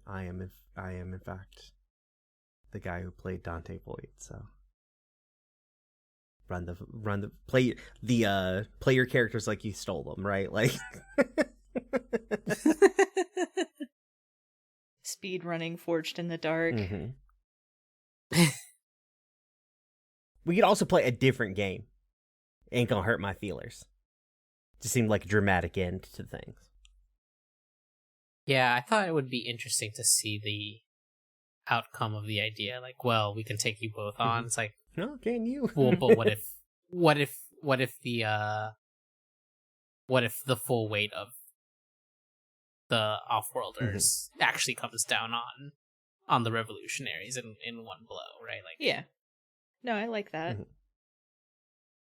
I am in fact the guy who played Dante Void, so play your characters like you stole them, right? Like Speed running Forged in the Dark. We could also play a different game. Ain't gonna hurt my feelers. Just seemed like a dramatic end to things. Yeah, I thought it would be interesting to see the outcome of the idea. Like, well, we can take you both on. It's like, no, can you? well, but what if the full weight of the Offworlders actually comes down on the revolutionaries in one blow, right? Like, Yeah. No, I like that. Mhm.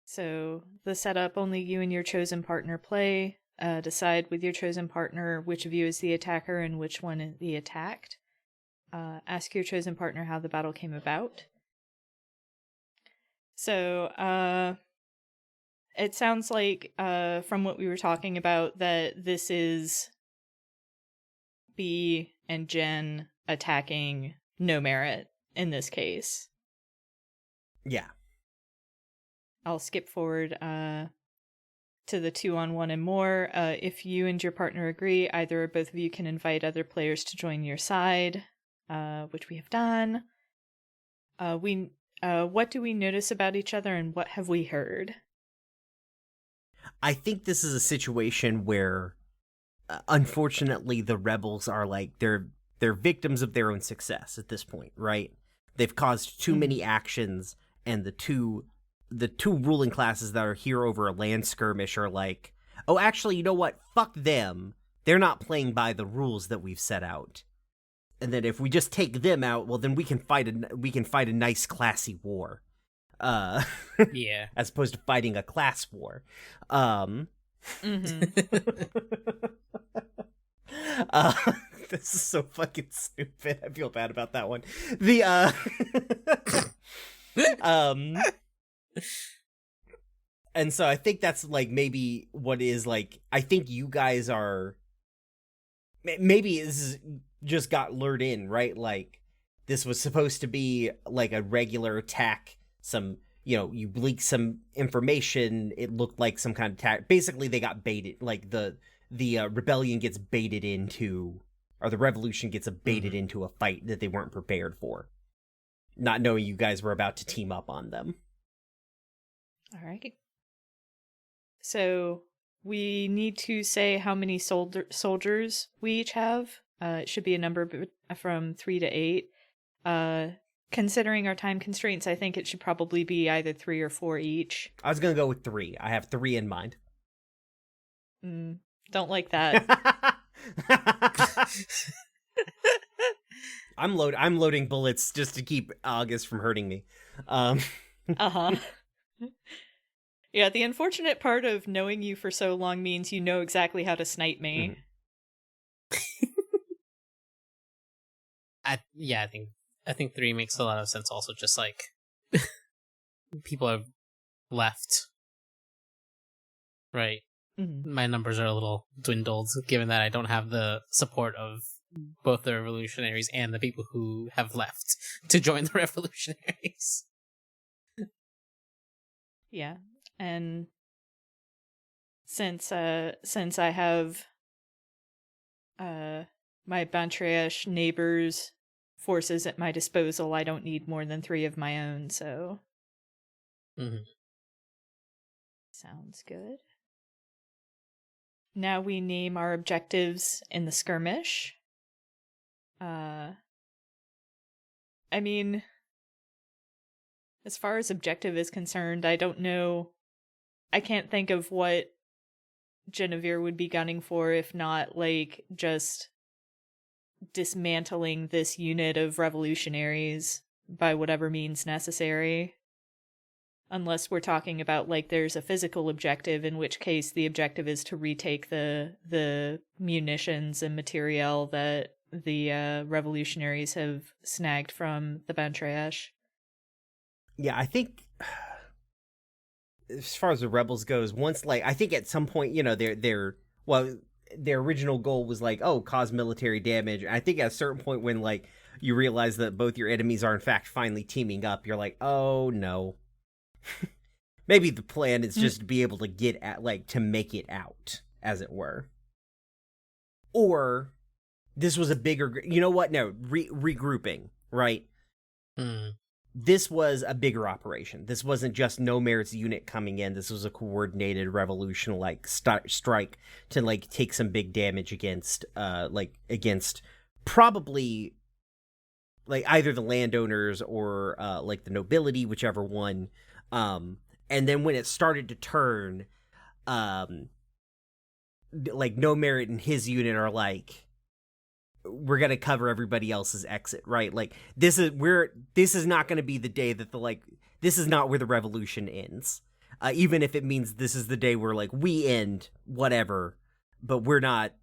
So the setup, only you and your chosen partner play. Decide with your chosen partner which of you is the attacker and which one is the attacked. Ask your chosen partner how the battle came about. So, it sounds like, from what we were talking about, that this is B and Jen attacking No Merit in this case. Yeah. I'll skip forward to the 2-on-1 and more. If you and your partner agree, either or both of you can invite other players to join your side, which we have done. What do we notice about each other and what have we heard? I think this is a situation where, unfortunately, the rebels are like they're victims of their own success at this point, right? They've caused too many actions, and the two ruling classes that are here over a land skirmish are like, oh, actually, you know what? Fuck them. They're not playing by the rules that we've set out. And then if we just take them out, well, then we can fight a nice, classy war. Yeah. As opposed to fighting a class war. This is so fucking stupid. I feel bad about that one. And so I think that's like maybe what is like. I think you guys are. Maybe this is just got lured in, right? Like this was supposed to be like a regular attack. You leaked some information. It looked like some kind of attack. Basically, they got baited. Like the rebellion gets baited into, or the revolution gets baited into a fight that they weren't prepared for, not knowing you guys were about to team up on them. All right. So we need to say how many soldiers we each have. It should be a number from 3 to 8. Considering our time constraints, I think it should probably be either 3 or 4 each. I was gonna go with 3. I have 3 in mind. Don't like that. I'm loading bullets just to keep August from hurting me. Uh-huh. Yeah, the unfortunate part of knowing you for so long means you know exactly how to snipe me. I think 3 makes a lot of sense. Also, just like people have left, right? My numbers are a little dwindled, given that I don't have the support of both the revolutionaries and the people who have left to join the revolutionaries. Yeah, and since I have my Bantreash neighbors' forces at my disposal, I don't need more than 3 of my own, so... Sounds good. Now we name our objectives in the skirmish. I mean, as far as objective is concerned, I don't know. I can't think of what Genevieve would be gunning for if not, like, just dismantling this unit of revolutionaries by whatever means necessary. Unless we're talking about, like, there's a physical objective, in which case the objective is to retake the munitions and materiel that the revolutionaries have snagged from the Bantreash. Yeah, I think as far as the rebels goes, once, like, I think at some point, you know, their original goal was like, oh, cause military damage. I think at a certain point when, like, you realize that both your enemies are in fact finally teaming up, you're like, oh no. Maybe the plan is just to be able to get at, like, to make it out, as it were. Or this was a bigger, you know what? No, regrouping, right? This was a bigger operation. This wasn't just No Merit's unit coming in. This was a coordinated revolution, like, strike to, like, take some big damage against probably, like, either the landowners or, like, the nobility, whichever one. And then when it started to turn, like, No Merit and his unit are like, we're gonna cover everybody else's exit, right? Like this is not gonna be the day that this is not where the revolution ends. Even if it means this is the day where like we end whatever, but we're not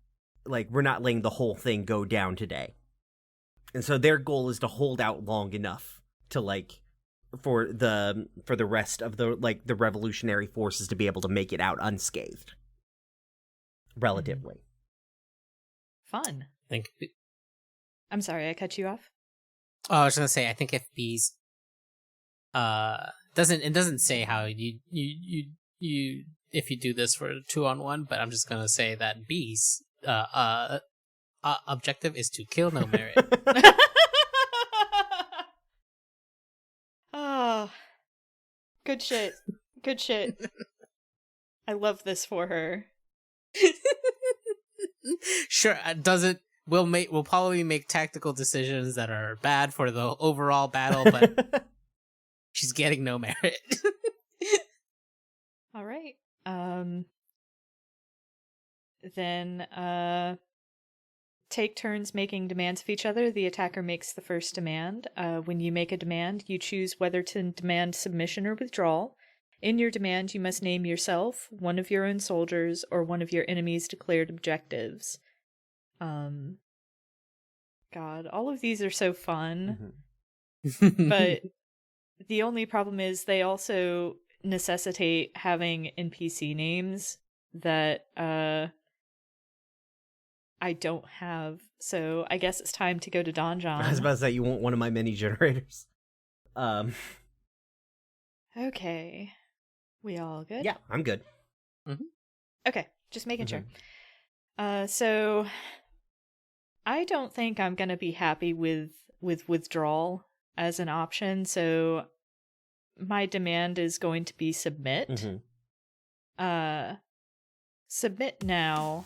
letting the whole thing go down today. And so their goal is to hold out long enough to like for the rest of the revolutionary forces to be able to make it out unscathed. Relatively. Fun. I'm sorry, I cut you off. Oh, I was gonna say, I think if B's doesn't say how you if you do this for a 2-on-1, but I'm just gonna say that B's objective is to kill No Merit. Oh, good shit. Good shit. I love this for her. Sure, we'll probably make tactical decisions that are bad for the overall battle, but she's getting No Merit. All right. Then take turns making demands of each other. The attacker makes the first demand. When you make a demand, you choose whether to demand submission or withdrawal. In your demand, you must name yourself, one of your own soldiers, or one of your enemy's declared objectives. God, all of these are so fun. Mm-hmm. But the only problem is they also necessitate having NPC names that I don't have. So I guess it's time to go to Donjon. I was about to say, you want one of my mini generators. Okay. We all good? Yeah, I'm good. Mm-hmm. Okay, just making sure. So I don't think I'm gonna be happy with withdrawal as an option, so my demand is going to be submit. Mm-hmm. Submit now,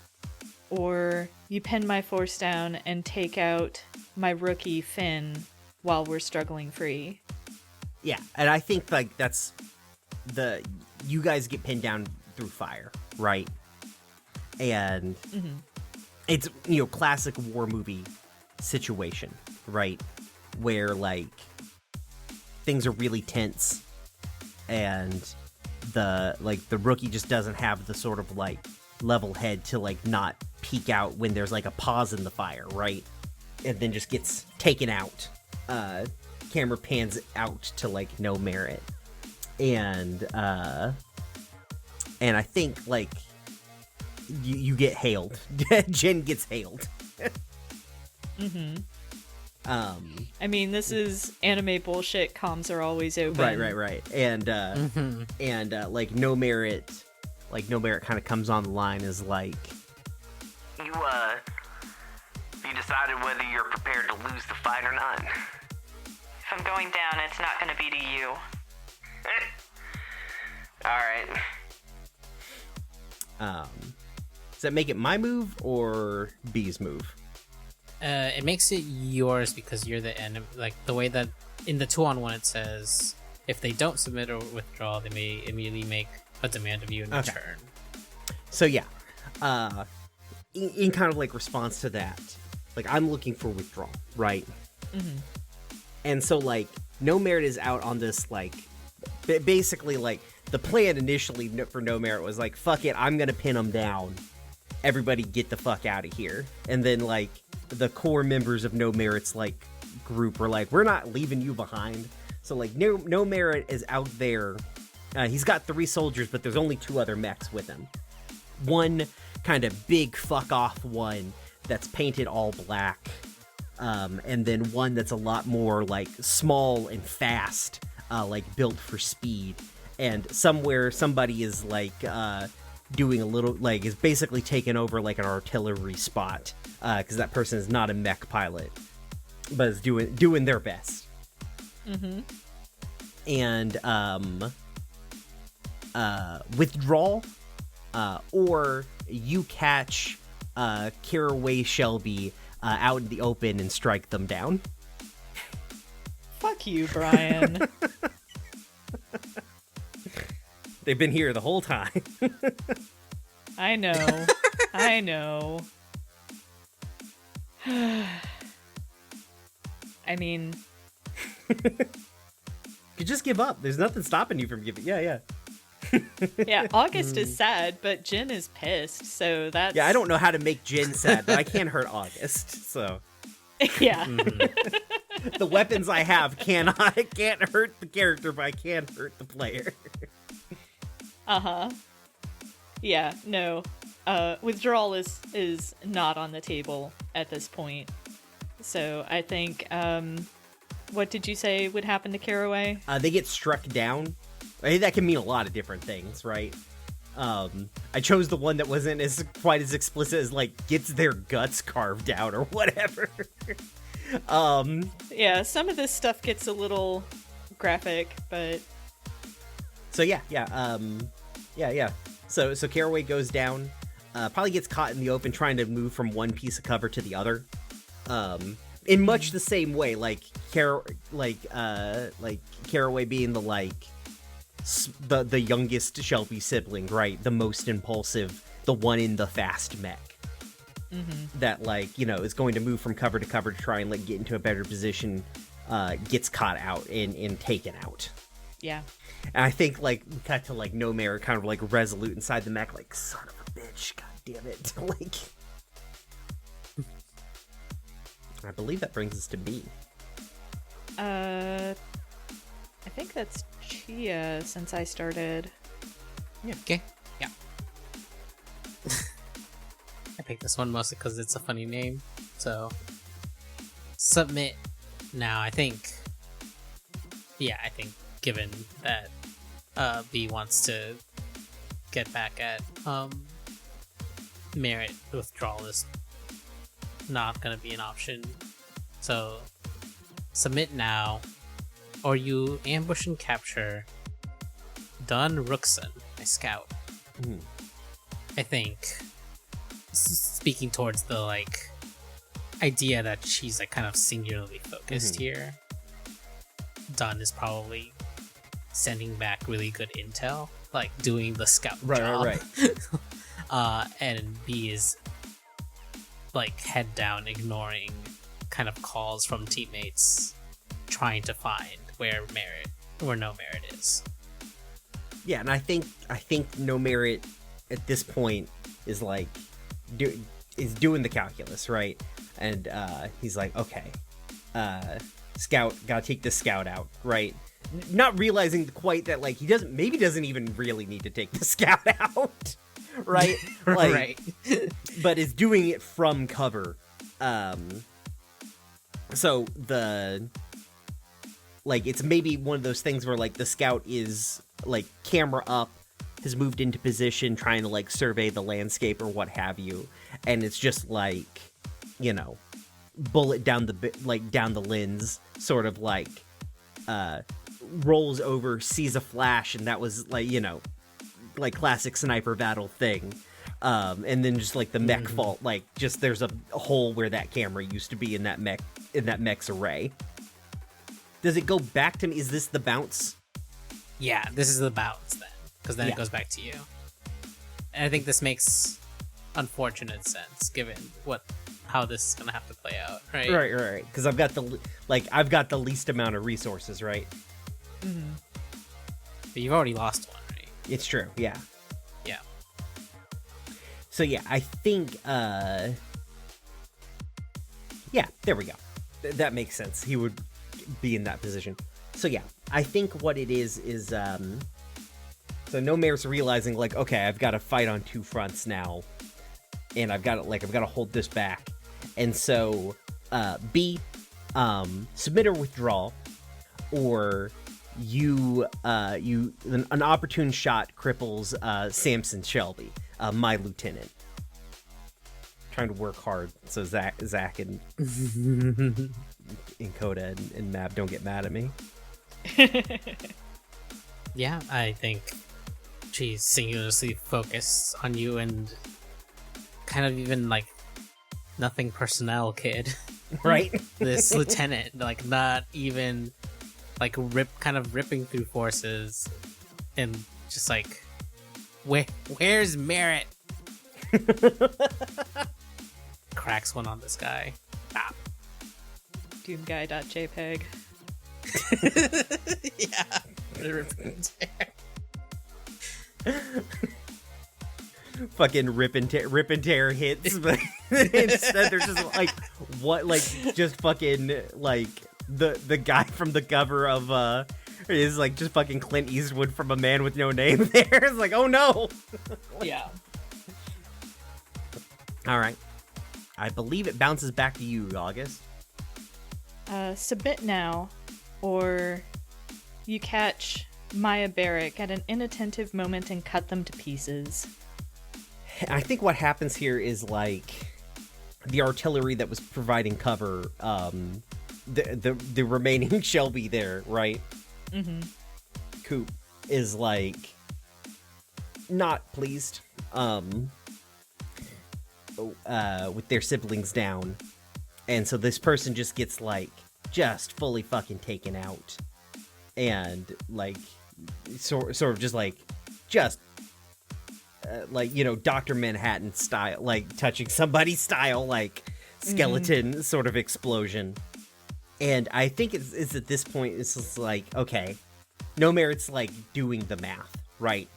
or you pin my force down and take out my rookie Finn while we're struggling free. Yeah, and I think like that's you guys get pinned down through fire, right? And it's, classic war movie situation, right? Where like things are really tense and the rookie just doesn't have the sort of like level head to like not peek out when there's like a pause in the fire, right? And then just gets taken out. Camera pans out to like No Merit. And I think like you get hailed. Jen gets hailed. I mean, this is anime bullshit. Comms are always open. Right. And like No Merit kind of comes on the line as like, You decided whether you're prepared to lose the fight or not. If I'm going down, it's not going to be to you. Alright. does that make it my move or B's move? It makes it yours because you're the enemy. Like the way that in the 2-on-1 it says, if they don't submit or withdraw, they may immediately make a demand of you in return. So yeah, in kind of like response to that, like I'm looking for withdrawal, right? And so like No Merit is out on this like, basically like the plan initially for No Merit was like, fuck it, I'm gonna pin them down. Everybody get the fuck out of here. And then like the core members of No Merit's like group were like, we're not leaving you behind. So like No Merit is out there. He's got 3 soldiers, but there's only 2 other mechs with him. One kind of big fuck off one that's painted all black. And then one that's a lot more like small and fast, like built for speed. And somewhere somebody is like doing a little, like is basically taking over like an artillery spot, because that person is not a mech pilot, but is doing their best. And withdrawal, or you catch Caraway Shelby out in the open and strike them down. Fuck you, Brian. They've been here the whole time. I know. I mean, You just give up. There's nothing stopping you from giving. Yeah. yeah, August is sad, but Jin is pissed, so that's... Yeah, I don't know how to make Jin sad, but I can't hurt August, so... yeah. The weapons I have can't hurt the character, but I can hurt the player. Uh-huh. Yeah, no. Withdrawal is not on the table at this point. So I think, what did you say would happen to Caraway? They get struck down. I think that can mean a lot of different things, right? I chose the one that wasn't as quite as explicit as, like, gets their guts carved out or whatever. Yeah, some of this stuff gets a little graphic, but... So yeah. So Caraway goes down, probably gets caught in the open trying to move from one piece of cover to the other. In much the same way, like Caraway being the youngest Shelby sibling, right? The most impulsive, the one in the fast mech. Mm-hmm. That, like, you know, is going to move from cover to cover to try and, like, get into a better position, gets caught out and taken out. Yeah. And I think, like, we cut to, like, No Merit kind of, like, resolute inside the mech, like, son of a bitch, god damn it. Like... I believe that brings us to B. I think that's Chia since I started. Yeah. Okay. Yeah. I picked this one mostly because it's a funny name. So, submit now. I think given that B wants to get back at Merit, withdrawal is not gonna be an option. So, submit now, or you ambush and capture Dun Rookson, my scout. I think, speaking towards the, like, idea that she's, like, kind of singularly focused here, Dun is probably sending back really good intel, like doing the scout job. Right. And B is, like, head down, ignoring kind of calls from teammates, trying to find where No Merit is. Yeah, and I think No Merit at this point is, like, is doing the calculus, right? And he's like, okay, scout, gotta take this scout out, right? Not realizing quite that, like, he doesn't even really need to take the scout out, right? Like, right. But is doing it from cover. So it's maybe one of those things where, like, the scout is, like, camera up, has moved into position, trying to, like, survey the landscape or what have you, and it's just, like, you know, bullet down the lens, sort of, like, rolls over, sees a flash, and that was, like, you know, like, classic sniper battle thing. And then just, like, the mech fault, like, just there's a hole where that camera used to be in that mech's array. Does it go back to me? Is this the bounce? Yeah, this is the bounce then, because then it goes back to you. And I think this makes unfortunate sense given how this is gonna have to play out, right? Right. Because I've got the least amount of resources, right? Mm-hmm. But you've already lost one, right? It's true. Yeah. Yeah. So yeah, I think. Yeah, there we go. That makes sense. He would be in that position. So yeah, I think what it is so No Merit's realizing, like, okay, I've got to fight on two fronts now, and I've got to hold this back, and so B, submit or withdraw, or an opportune shot cripples Samson Shelby, my lieutenant. Trying to work hard so Zach and Coda and Mab don't get mad at me. Yeah, I think she's singularly focused on you and kind of even, like, nothing personnel kid. Right? This lieutenant, like, not even, like, ripping through forces and just, like, where's Merit? Cracks one on this guy. top. Doomguy.jpg. Yeah. Rip and tear. Fucking rip and tear hits, but instead they're just like what, like just fucking like the guy from the cover of is like just fucking Clint Eastwood from A Man with No Name. There, it's like, oh no. Yeah. All right, I believe it bounces back to you, August. Submit now, or you catch Maya Barrick at an inattentive moment and cut them to pieces. I think what happens here is like the artillery that was providing cover, the remaining Shelby there, right? Mm-hmm. Coop is like not pleased with their siblings down, and so this person just gets like just fully fucking taken out, and like sort of just like just like, you know, Dr. Manhattan style, like touching somebody's style, like skeleton sort of explosion. And I think it's at this point, it's just like, okay, No Merit's like doing the math, right?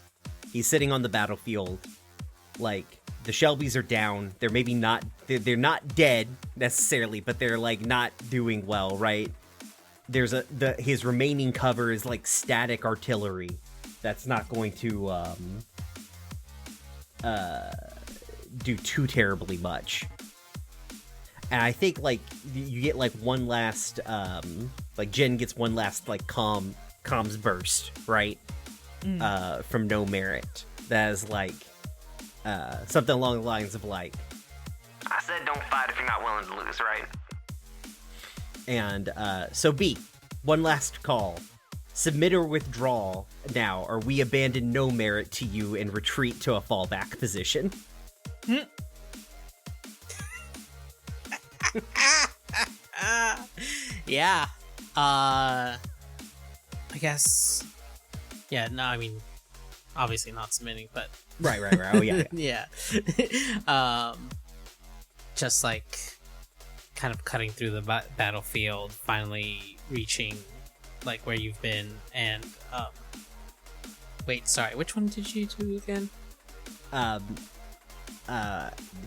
He's sitting on the battlefield, like the Shelbys are down. They're maybe not, they're not dead necessarily, but they're like not doing well, right? There's his remaining cover is like static artillery that's not going to do too terribly much. And I think like you get like one last like Jen gets one last like comms burst, right? From No Merit. That is like something along the lines of like, I said don't fight if you're not willing to lose, right? and so B, one last call. Submit or withdraw now, or we abandon No Merit to you and retreat to a fallback position. Yeah. I guess. Yeah, no, I mean, obviously not submitting, but. Right. Oh, yeah. Yeah. Just like kind of cutting through the battlefield, finally reaching like where you've been, and wait, sorry, which one did you do again?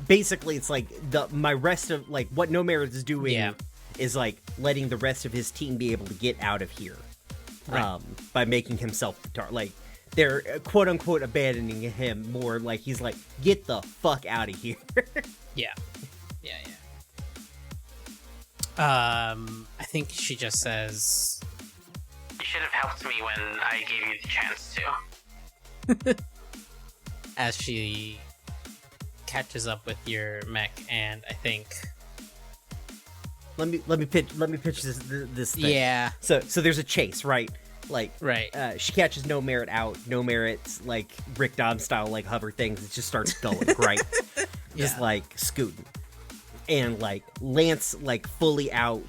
Basically it's like my rest of like what No Merit is doing is like letting the rest of his team be able to get out of here, right. By making himself the target. Like they're quote unquote abandoning him more, like he's like, get the fuck out of here. Yeah. I think she just says, You should have helped me when I gave you the chance to. as she catches up with your mech, and I think let me pitch this thing. yeah. So there's a chase, right? Like, Right. She catches No Merit out. No Merit's like Rick Dodd style, like hover things. It just starts going, right? Just like scooting, and like Lance like fully out.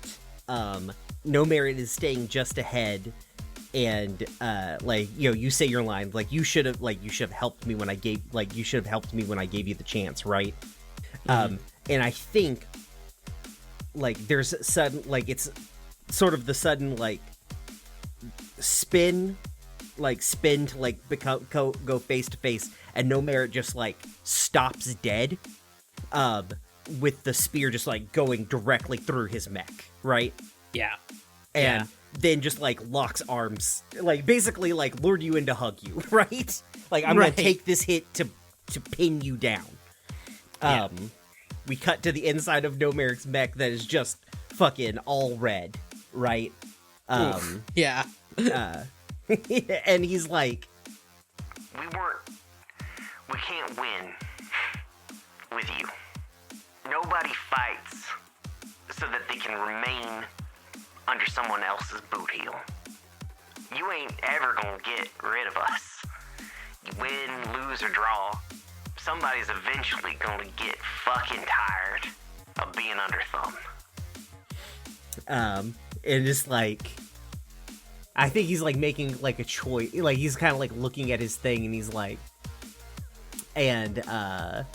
No Merit is staying just ahead, and like, you know, you say your line like you should have helped me when I gave you the chance, right? And I think like there's sudden, like it's sort of the sudden like spin to like go face to face, and No Merit just like stops dead, with the spear just like going directly through his mech, right? Yeah. And then just like locks arms, like basically like lured you in to hug you, right? Like, I'm gonna take this hit to pin you down. We cut to the inside of No Merit's mech that is just fucking all red, right? Yeah. And he's like, we can't win with you. Nobody fights so that they can remain under someone else's boot heel. You ain't ever gonna get rid of us. You win, lose, or draw, somebody's eventually gonna get fucking tired of being under thumb. and just like, I think he's like making like a choice, like he's kind of like looking at his thing, and he's like, and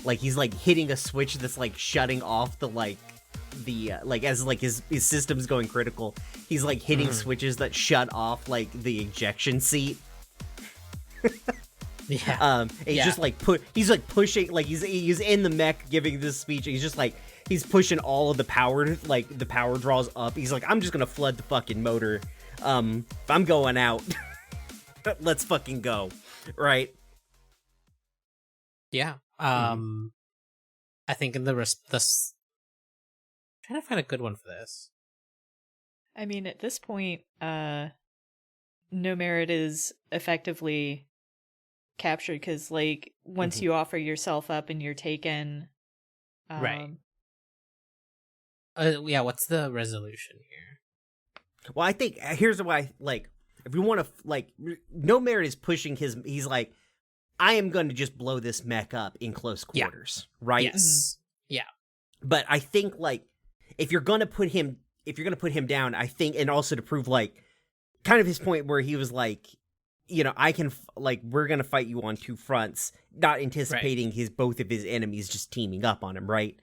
like he's like hitting a switch that's like shutting off the like the like as like his system's going critical, he's like hitting switches that shut off like the ejection seat. Yeah. He's just like he's like pushing, like he's in the mech giving this speech. And he's just like he's pushing all of the power, like the power draws up. He's like, I'm just gonna flood the fucking motor. I'm going out. Let's fucking go, right? Yeah. I think in this, trying to find a good one for this. I mean, at this point, No Merit is effectively captured because, like, once you offer yourself up and you're taken, right? Yeah. What's the resolution here? Well, I think here's why. Like, if we want to, like, No Merit is pushing he's like, I am going to just blow this mech up in close quarters, right? Yes. Yeah. But I think, like, if you're gonna put him down, I think, and also to prove, like, kind of his point where he was like, you know, I can, like, we're gonna fight you on two fronts, not anticipating both of his enemies just teaming up on him, right?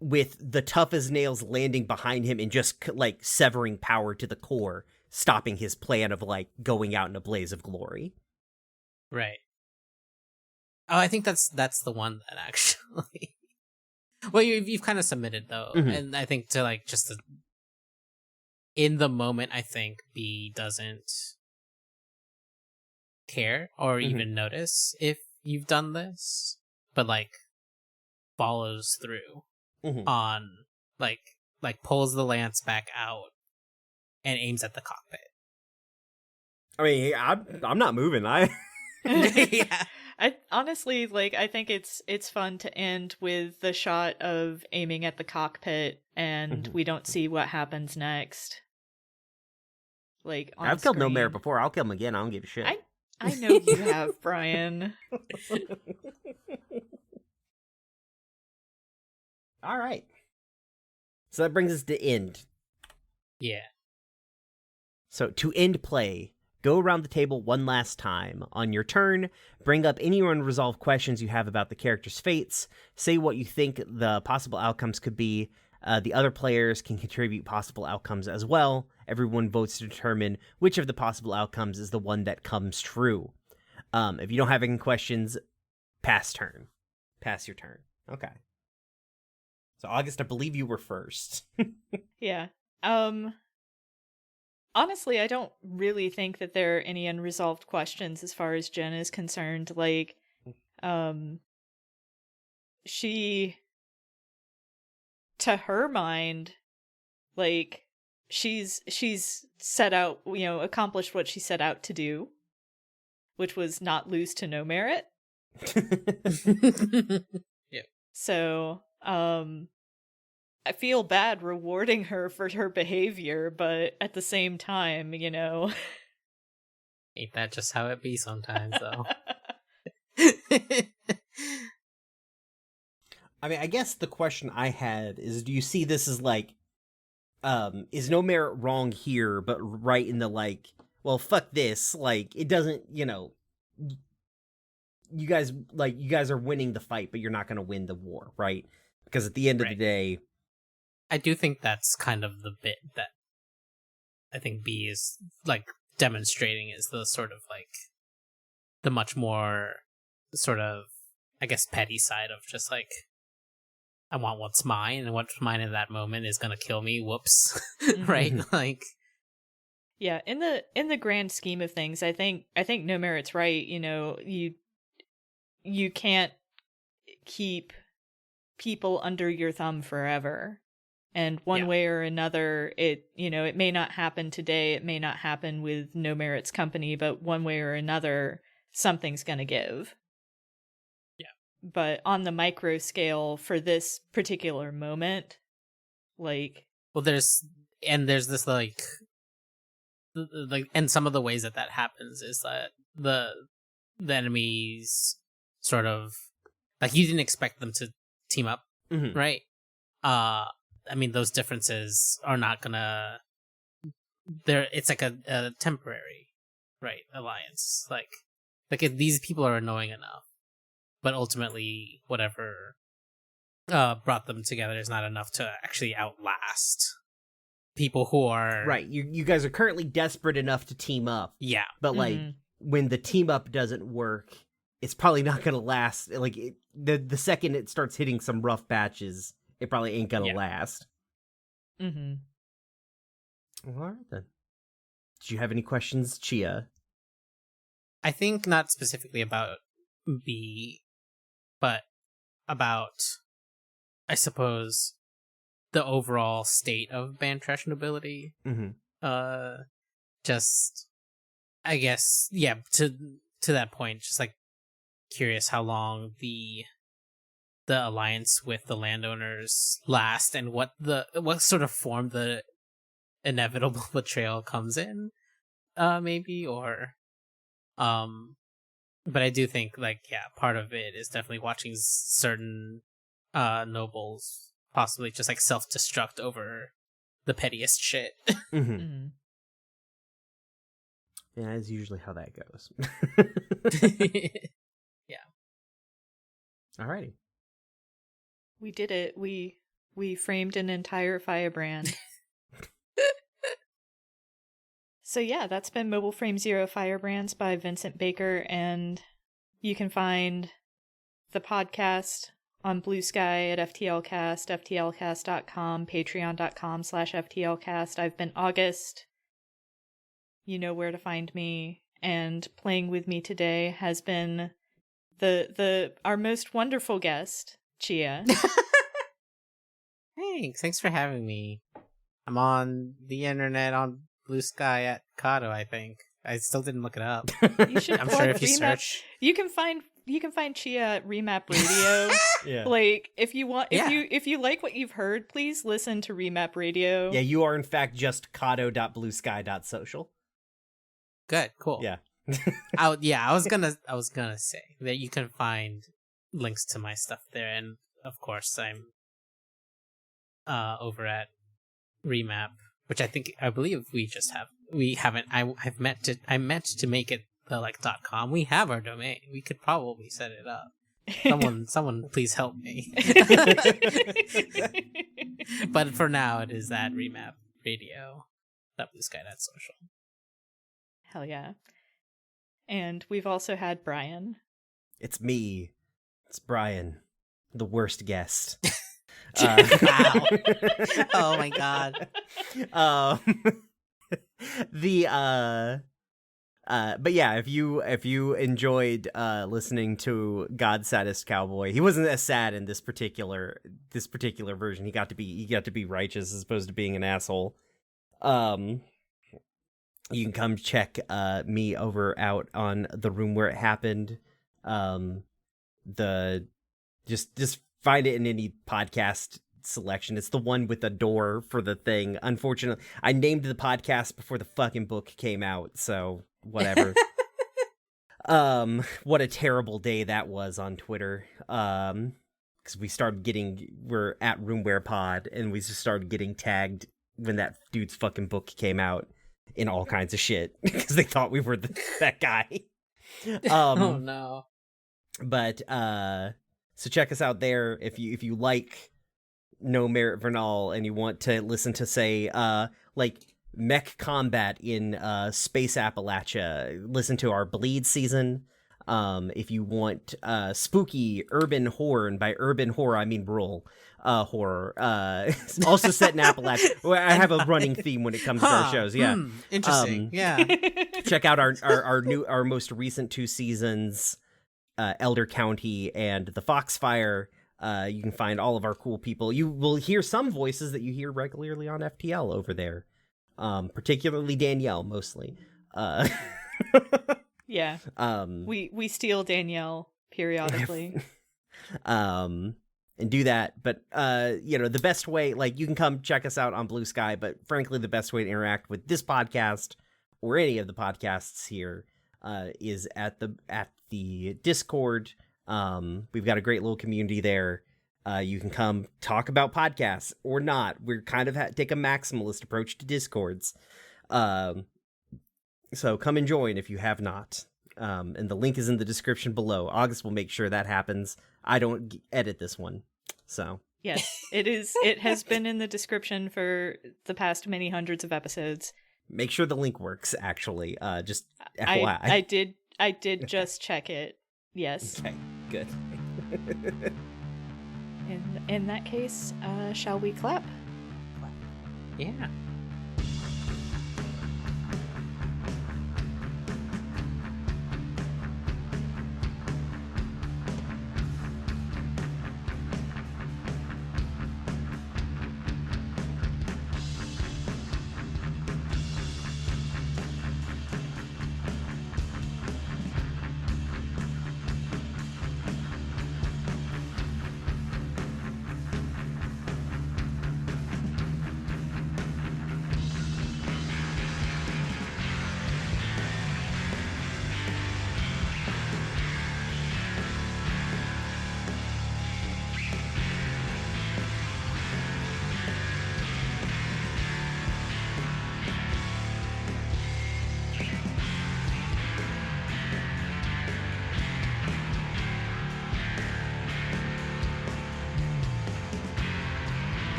With the tough as nails landing behind him and just, like, severing power to the core, stopping his plan of, like, going out in a blaze of glory. Right. Oh, I think that's the one that actually. Well, you've kind of submitted though, and I think to like just in the moment, I think B doesn't care or even notice if you've done this, but like follows through on like pulls the lance back out and aims at the cockpit. I mean, I'm not moving. Yeah. I honestly, like, I think it's fun to end with the shot of aiming at the cockpit and we don't see what happens next. Like, on I've killed No screen. Merit before. I'll kill him again. I don't give a shit. I know you have, Brian. All right. So that brings us to end. Yeah. So to end play, go around the table one last time. On your turn, bring up any unresolved questions you have about the character's fates. Say what you think the possible outcomes could be. The other players can contribute possible outcomes as well. Everyone votes to determine which of the possible outcomes is the one that comes true. If you don't have any questions, pass turn. Pass your turn. Okay. So August, I believe you were first. Yeah. Honestly, I don't really think that there are any unresolved questions as far as Jen is concerned. Like, she, to her mind, like, she's set out, you know, accomplished what she set out to do, which was not lose to No Merit. Yeah. So, I feel bad rewarding her for her behavior, but at the same time, you know. Ain't that just how it be sometimes, though? I mean, I guess the question I had is, do you see this as like, is No Merit wrong here, but right in the like, well, fuck this, like, it doesn't, you know, you guys are winning the fight, but you're not going to win the war, right? Because at the end of the day, I do think that's kind of the bit that I think B is like demonstrating is the sort of like the much more sort of, I guess, petty side of just like, I want what's mine, and what's mine in that moment is gonna kill me. Whoops. Right? Like, yeah, in the grand scheme of things, I think No Merit's right. You know, you can't keep people under your thumb forever. And one way or another, it may not happen today, it may not happen with No Merit's company, but one way or another, something's going to give. Yeah. But on the micro scale for this particular moment, like... Well, there's this, like, and some of the ways that happens is that the enemies sort of, like, you didn't expect them to team up, right? I mean, those differences are not gonna. It's like a temporary, right, alliance. Like if these people are annoying enough, but ultimately, whatever brought them together is not enough to actually outlast people who are Right. You guys are currently desperate enough to team up. Yeah. But like when the team up doesn't work, it's probably not going to last. Like the second it starts hitting some rough patches, it probably ain't going to last. Mm-hmm. All right then. Did you have any questions, Chia? I think not specifically about B, but about, I suppose, the overall state of band trash nobility. Mm-hmm. Just, I guess, yeah, to that point, just like curious how long the alliance with the landowners last and what sort of form the inevitable betrayal comes in, maybe, or but I do think, like, yeah, part of it is definitely watching certain nobles possibly just like self-destruct over the pettiest shit. Mm-hmm. Yeah, that's usually how that goes. Yeah. Alrighty. We did it. We framed an entire firebrand. So yeah, that's been Mobile Frame Zero Firebrands by Vincent Baker, and you can find the podcast on Blue Sky at FTLcast, FTLcast.com, Patreon.com/FTLcast. I've been August. You know where to find me. And playing with me today has been our most wonderful guest, Chia. Thanks for having me. I'm on the internet on Blue Sky at Kato, I think. I still didn't look it up. You should I'm plug sure if you Remap. search, You can find Chia at Remap Radio. Yeah. Like, if you want, if you like what you've heard, please listen to Remap Radio. Yeah, you are in fact just kato.bluesky.social. good, cool. Yeah. I was gonna say that you can find links to my stuff there, and of course I'm over at Remap, which I believe I meant to make it the like .com. We have our domain. We could probably set it up. Someone please help me. But for now it is at Remap Radio .bluesky.social. Hell yeah. And we've also had Brian. It's me. It's Brian, the worst guest. Wow. Oh my god. But yeah, if you enjoyed listening to God Saddest Cowboy, he wasn't as sad in this particular version. He got to be righteous as opposed to being an asshole. You can come check me over out on The Room Where It Happened. Just find it in any podcast selection. It's the one with the door for the thing. Unfortunately, I named the podcast before the fucking book came out, so whatever. What a terrible day that was on Twitter. Because we're at Roomware Pod, and we just started getting tagged when that dude's fucking book came out in all kinds of shit because they thought we were that guy. Oh no. But so check us out there if you like No Merit Vernal and you want to listen to, say, like mech combat in Space Appalachia, listen to our Bleed season. If you want spooky urban horror, and by urban horror I mean rural horror, also set in Appalachia. I have a running theme when it comes to our shows. Yeah, interesting. Yeah, check out our most recent 2 seasons, Elder County and The Foxfire. You can find all of our cool people. You will hear some voices that you hear regularly on FTL over there, particularly Danielle, mostly. Yeah. We steal Danielle periodically. And do that. But the best way, like, you can come check us out on Blue Sky, but frankly the best way to interact with this podcast or any of the podcasts here is at the Discord. We've got a great little community there. You can come talk about podcasts or not. We're kind of take a maximalist approach to Discords. So come and join if you have not. And the link is in the description below. August will make sure that happens. I don't edit this one. So Yes, it is. It has been in the description for the past many hundreds of episodes. make sure the link works. Actually, just FYI. I did just check it. Yes. Okay, good. In that case, shall we clap? Yeah.